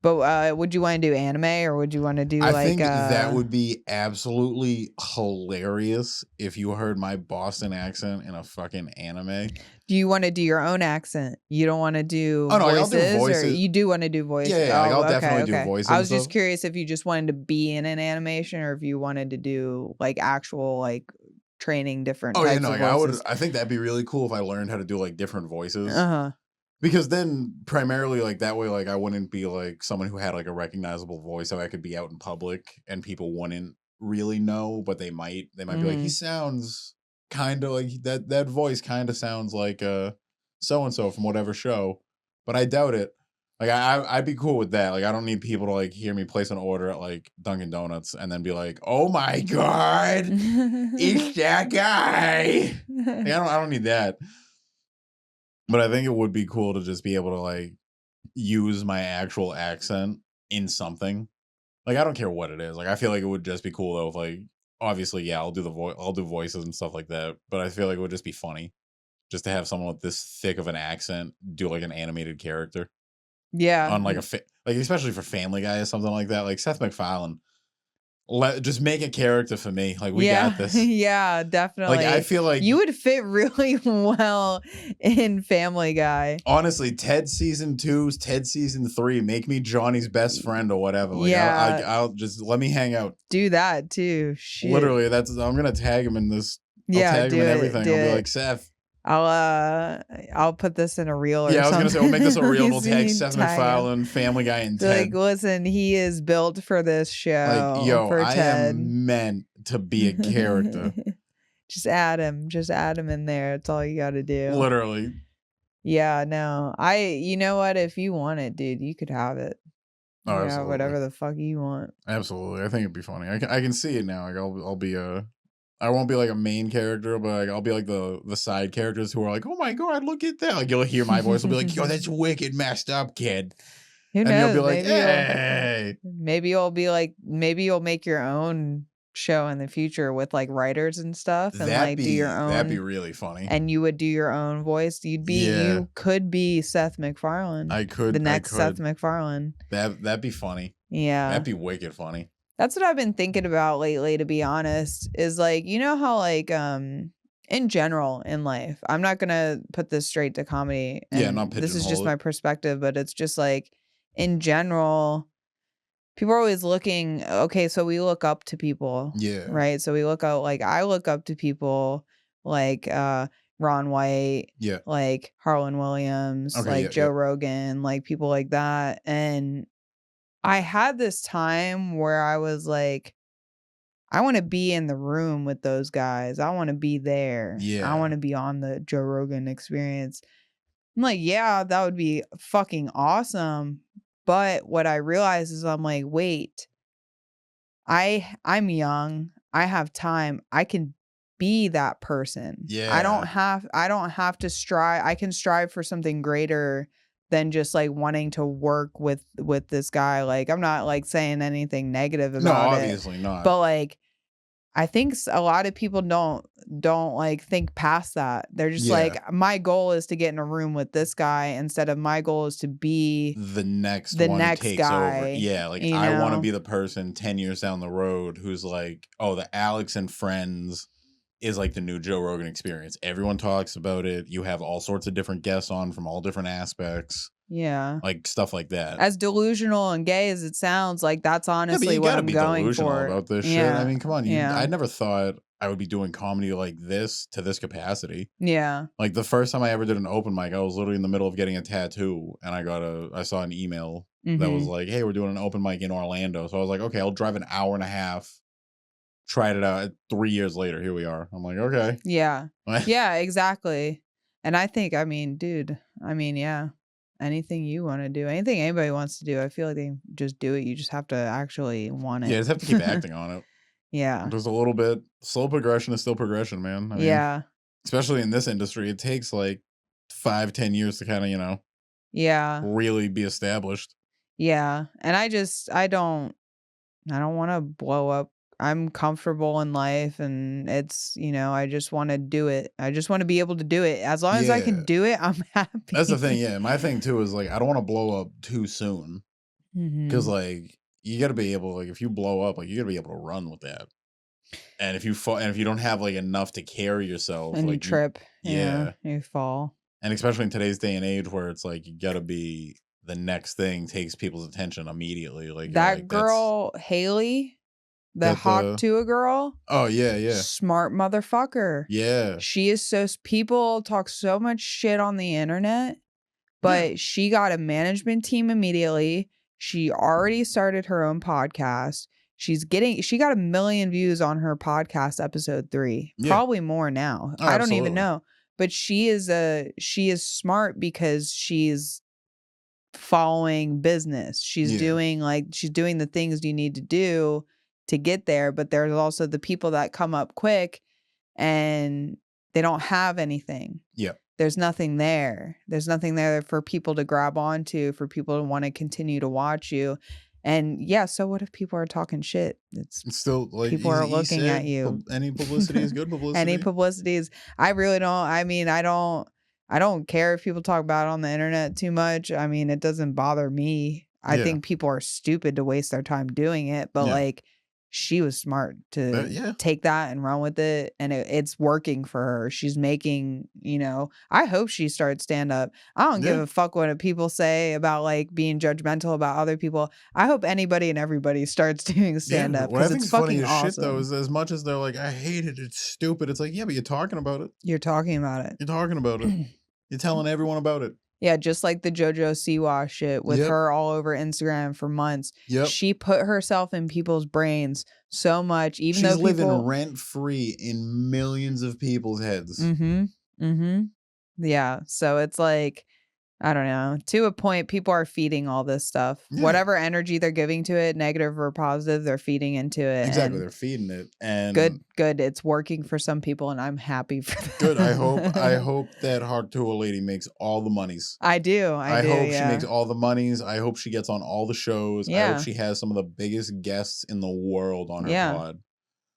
But would you want to do anime or would you want to do I think that would be absolutely hilarious if you heard my Boston accent in a fucking anime. Do you want to do your own accent? You don't want to do voices? I'll do voices. Or you do want to do voices? Yeah, I'll definitely do voices. I was just curious if you just wanted to be in an animation or if you wanted to do like actual like training different types of voices. I think that'd be really cool if I learned how to do like different voices. Because then primarily like that way, like I wouldn't be like someone who had like a recognizable voice, so I could be out in public and people wouldn't really know, but they might be like, he sounds kind of like that voice kind of sounds like so-and-so from whatever show, but I doubt it. Like I'd be cool with that. Like I don't need people to like hear me place an order at like Dunkin' Donuts and then be like, oh my God, it's that guy. Like, I don't need that. But I think it would be cool to just be able to like use my actual accent in something. Like I don't care what it is. Like I feel like it would just be cool though if like obviously I'll do I'll do voices and stuff like that. But I feel like it would just be funny just to have someone with this thick of an accent do like an animated character. Yeah. On like like especially for Family Guy or something like that. Like Seth MacFarlane. Just make a character for me. Like we got this. Yeah, definitely. Like I feel like you would fit really well in Family Guy. Honestly, Ted season 2, Ted season 3, make me Johnny's best friend or whatever. Like, I'll just let me hang out. Do that too. Shit. Literally, I'm gonna tag him in this. I'll tag him in everything. I'll be like, Seth. I'll put this in a reel or something. Yeah, I was gonna say we'll make this a reel. We'll tag Seth MacFarlane, Family Guy, and Ted. Like, listen, he is built for this show. Like, yo, I am meant to be a character. Just add him in there. That's all you got to do. Literally. Yeah, no. You know what? If you want it, dude, you could have it. Oh, yeah, whatever the fuck you want. Absolutely. I think it'd be funny. I can see it now. Like I'll be I won't be like a main character, but like I'll be like the side characters who are like, oh my God, look at that. Like you'll hear my voice. I'll be like, yo, that's wicked messed up, kid. Who knows? And you'll be like, hey. Maybe you'll make your own show in the future with like writers and stuff and do your own. That'd be really funny. And you would do your own voice. You could be Seth MacFarlane. I could. The next Seth MacFarlane. That'd be funny. Yeah. That'd be wicked funny. That's what I've been thinking about lately, to be honest, is like, you know how like in general in life, I'm not going to put this straight to comedy. Yeah, not this is just my perspective, but it's just like in general, people are always looking, okay, so we look up to people. Yeah. Right? So we look out, like I look up to people like Ron White, like Harlan Williams, Joe Rogan, like people like that. And I had this time where I was like, I want to be in the room with those guys. I want to be there. Yeah. I want to be on the Joe Rogan Experience. I'm like, yeah, that would be fucking awesome. But what I realized is I'm like, wait, I'm young. I have time. I can be that person. Yeah. I don't have to strive. I can strive for something greater than just like wanting to work with this guy. Like I'm not like saying anything negative about it. No, obviously not. But like I think a lot of people don't like think past that. They're just Yeah. like, my goal is to get in a room with this guy instead of my goal is to be The next the one who next takes over. guy. Yeah, like you I want to know? be the person 10 years down the road who's like, oh, the Alex and Friends is like the new Joe Rogan Experience. Everyone talks about it. You have all sorts of different guests on from all different aspects. Yeah. Like stuff like that. As delusional and gay as it sounds, like that's Yeah, but honestly you what gotta I'm be going delusional for. about this shit. Yeah. I mean, come on. Yeah. I never thought I would be doing comedy like this to this capacity. Yeah. Like the first time I ever did an open mic, I was literally in the middle of getting a tattoo, and I saw an email that was like, "Hey, we're doing an open mic in Orlando." So I was like, "Okay, I'll drive an hour and a half." Tried it out. 3 years later, here we are. I'm like, okay. Yeah. Yeah, exactly. And I think, I mean, dude, yeah. Anything you want to do, anything anybody wants to do, I feel like they just do it. You just have to actually want it. Yeah, just have to keep acting on it. Yeah. Just a little bit. Slow progression is still progression, man. I mean, Yeah. especially in this industry, it takes like 5-10 years to kind of, Yeah. really be established. Yeah. And I don't want to blow up. I'm comfortable in life and it's, I just want to do it. I just want to be able to do it. As long as I can Yeah. do it, I'm happy. That's the thing. Yeah. My thing too is like, I don't want to blow up too soon. Because like, you got to be able, like, if you blow up, like, you got to be able to run with that. And if you fall, and if you don't have like enough to carry yourself, and like you trip. yeah. You fall. And especially in today's day and age where it's like, you got to be the next thing takes people's attention immediately. Like that girl, Haley, the Hawk Tua girl. Oh, yeah, yeah. Smart motherfucker. Yeah. She is people talk so much shit on the internet, but she got a management team immediately. She already started her own podcast. She got 1 million views on her podcast episode 3. Yeah. Probably more now. Oh, I don't even absolutely. know. But she is smart because she's following business. She's doing the things you need to do to get there, but there's also the people that come up quick and they don't have anything. Yeah. There's nothing there. There's nothing there for people to grab onto, for people to want to continue to watch you. And yeah, so what if people are talking shit? It's still like people are looking at you. Any publicity is good publicity. Any publicity is. I really don't. I mean, I don't care if people talk about it on the internet too much. I mean, it doesn't bother me. I think people are stupid to waste their time doing it, but like, she was smart to take that and run with it, and it's working for her. She's making, I hope she starts stand up. I don't give a fuck what people say about like being judgmental about other people. I hope anybody and everybody starts doing stand up because it's fucking awesome. Shit though is as much as they're like, I hate it, it's stupid. It's like, yeah, but you're talking about it. You're talking about it. You're talking about it. You're telling everyone about it. Yeah, just like the JoJo Siwa shit with her all over Instagram for months. Yep. She put herself in people's brains so much, even though she's living rent-free in millions of people's heads. Yeah, so it's like, I don't know. To a point, people are feeding all this stuff. Yeah. Whatever energy they're giving to it, negative or positive, they're feeding into it. Exactly, they're feeding it. And good. It's working for some people, and I'm happy for that. Good. I hope that Hawk Tua lady makes all the monies. I do. I hope she makes all the monies. I hope she gets on all the shows. Yeah. I hope she has some of the biggest guests in the world on her pod.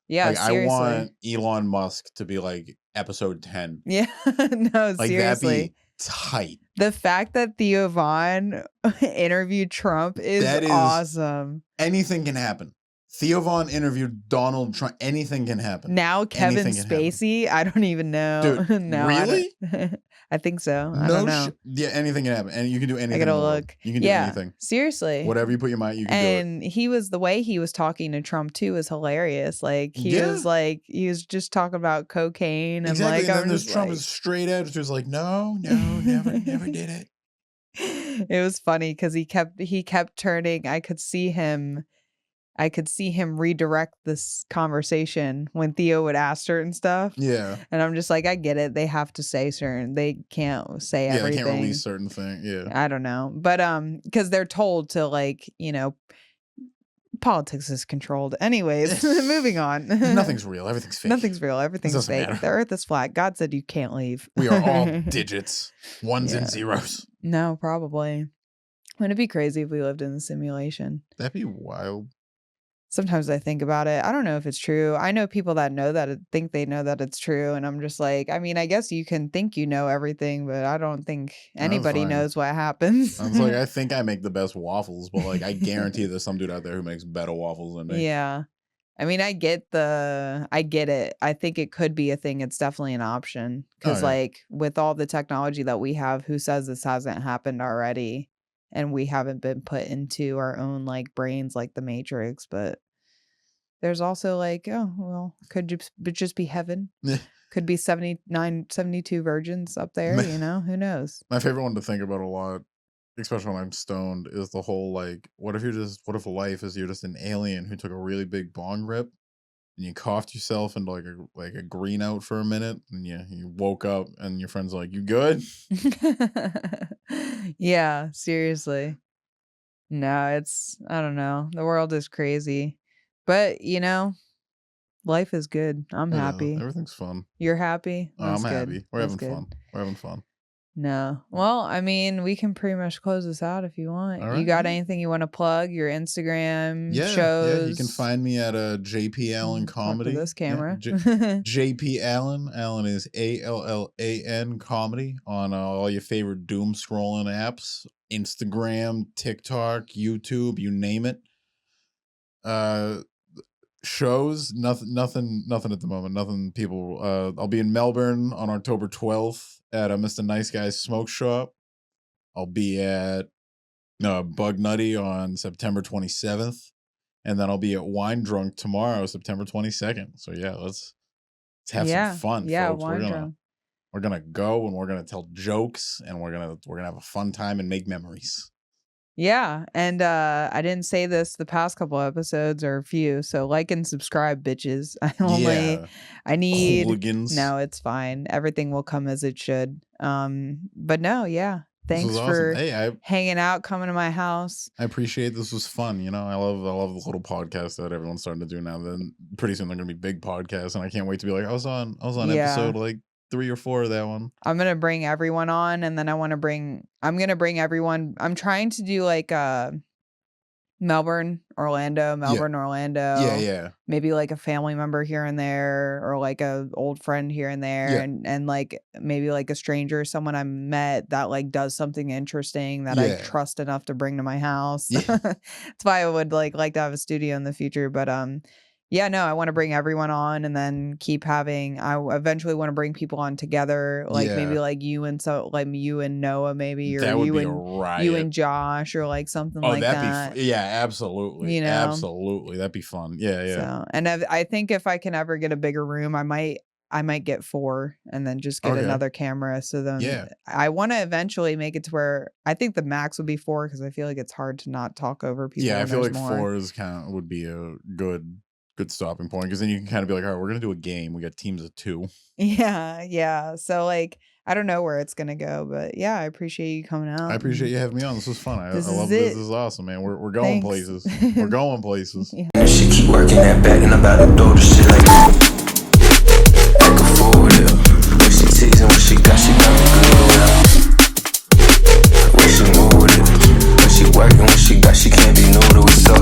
Yeah, like, seriously. I want Elon Musk to be like episode 10. Yeah, no, like, seriously. That'd be tight. The fact that Theo Von interviewed Trump is awesome. Anything can happen. Theo Von interviewed Donald Trump. Anything can happen. Now Kevin Spacey, I don't even know. Dude, no, really? I think so. I don't know. Yeah, anything can happen. And you can do anything. I gotta look. You can do anything. Seriously. Whatever you put your mind, you can do it. And the way he was talking to Trump too was hilarious. Like he was just talking about cocaine and exactly. like And then there's Trump is straight edge. Who's like, no, never did it. It was funny because he kept turning. I could see him redirect this conversation when Theo would ask certain stuff. Yeah. And I'm just like, I get it. They have to say they can't say everything. Yeah, they can't release certain things. Yeah. I don't know. But because they're told to like, politics is controlled. Anyways, moving on. Nothing's real. Everything's fake. Nothing's real. Everything's fake. Matter. The earth is flat. God said you can't leave. We are all digits. Ones and zeros. No, probably. Wouldn't it be crazy if we lived in a simulation? That'd be wild. sometimes I think about it. I don't know if it's true. I know people that know that think they know that it's true, and I'm just like, I mean, I guess you can think you know everything, but I don't think anybody fine. knows what happens. I was like, I think I make the best waffles, but like, I guarantee there's some dude out there who makes better waffles than me. Yeah. I mean, I get it. I think it could be a thing. It's definitely an option because, yeah. like, with all the technology that we have, who says this hasn't happened already? And we haven't been put into our own like brains like the Matrix, but there's also like, oh, well, could just be heaven? Could be 72 virgins up there, you know? Who knows? My favorite one to think about a lot, especially when I'm stoned, is the whole like, what if life is you're just an alien who took a really big bong rip and you coughed yourself into like a green out for a minute, and you woke up and your friend's like, you good? Yeah, seriously. No, I don't know. The world is crazy. But, you know, life is good. I'm happy. Everything's fun. You're happy? I'm That's good. happy. We're That's having good. fun. We're having fun. No. Well, I mean, we can pretty much close this out if you want. All You right, got yeah. anything you want to plug? Your Instagram Yeah, shows? you can find me at JP Allen Talk to Comedy. this camera. JP Allen. Allen is ALLAN Comedy on all your favorite doom scrolling apps: Instagram, TikTok, YouTube, you name it. Shows, nothing at the moment. Nothing. People. I'll be in Melbourne on October 12th at Mr. Nice Guy's Smoke Shop. I'll be at Bug Nutty on September 27th, and then I'll be at Wine Drunk tomorrow, September 22nd. So yeah, let's have some fun, folks. We're gonna go and we're gonna tell jokes and we're gonna have a fun time and make memories. Yeah, and I didn't say this the past couple episodes or a few, so like and subscribe, bitches. I need hooligans. No, it's fine. Everything will come as it should. But no, yeah. Thanks awesome. for Hey, hanging out, coming to my house. I appreciate this. Was fun. You know, I love the little podcast that everyone's starting to do now. Then pretty soon they're gonna be big podcasts, and I can't wait to be like, I was on episode like 3 or 4 of that one. I'm gonna bring everyone on, and then I'm gonna bring everyone. I'm trying to do like Melbourne, Orlando. Yeah. Maybe like a family member here and there, or like a old friend here and there, and like maybe like a stranger, someone I met that like does something interesting that I trust enough to bring to my house. That's why I would like to have a studio in the future. But yeah, no, I want to bring everyone on and then keep having. I eventually want to bring people on together, like maybe like you and you and Noah, maybe, or you and Josh, or like something like that. Absolutely, you know, absolutely, that'd be fun. Yeah. So, and I think if I can ever get a bigger room, I might get 4 and then just get another camera. So then I want to eventually make it to where I think the max would be 4 because I feel like it's hard to not talk over people. Yeah, I feel like 4 is would be a good stopping point, because then you can kind of be like, all right, we're gonna do a game. We got teams of 2. Yeah. So like, I don't know where it's gonna go, but yeah, I appreciate you coming out. I appreciate you having me on. This was fun. I love this. This is awesome, man. We're going places. We're going places. She keep working that back and I'm about to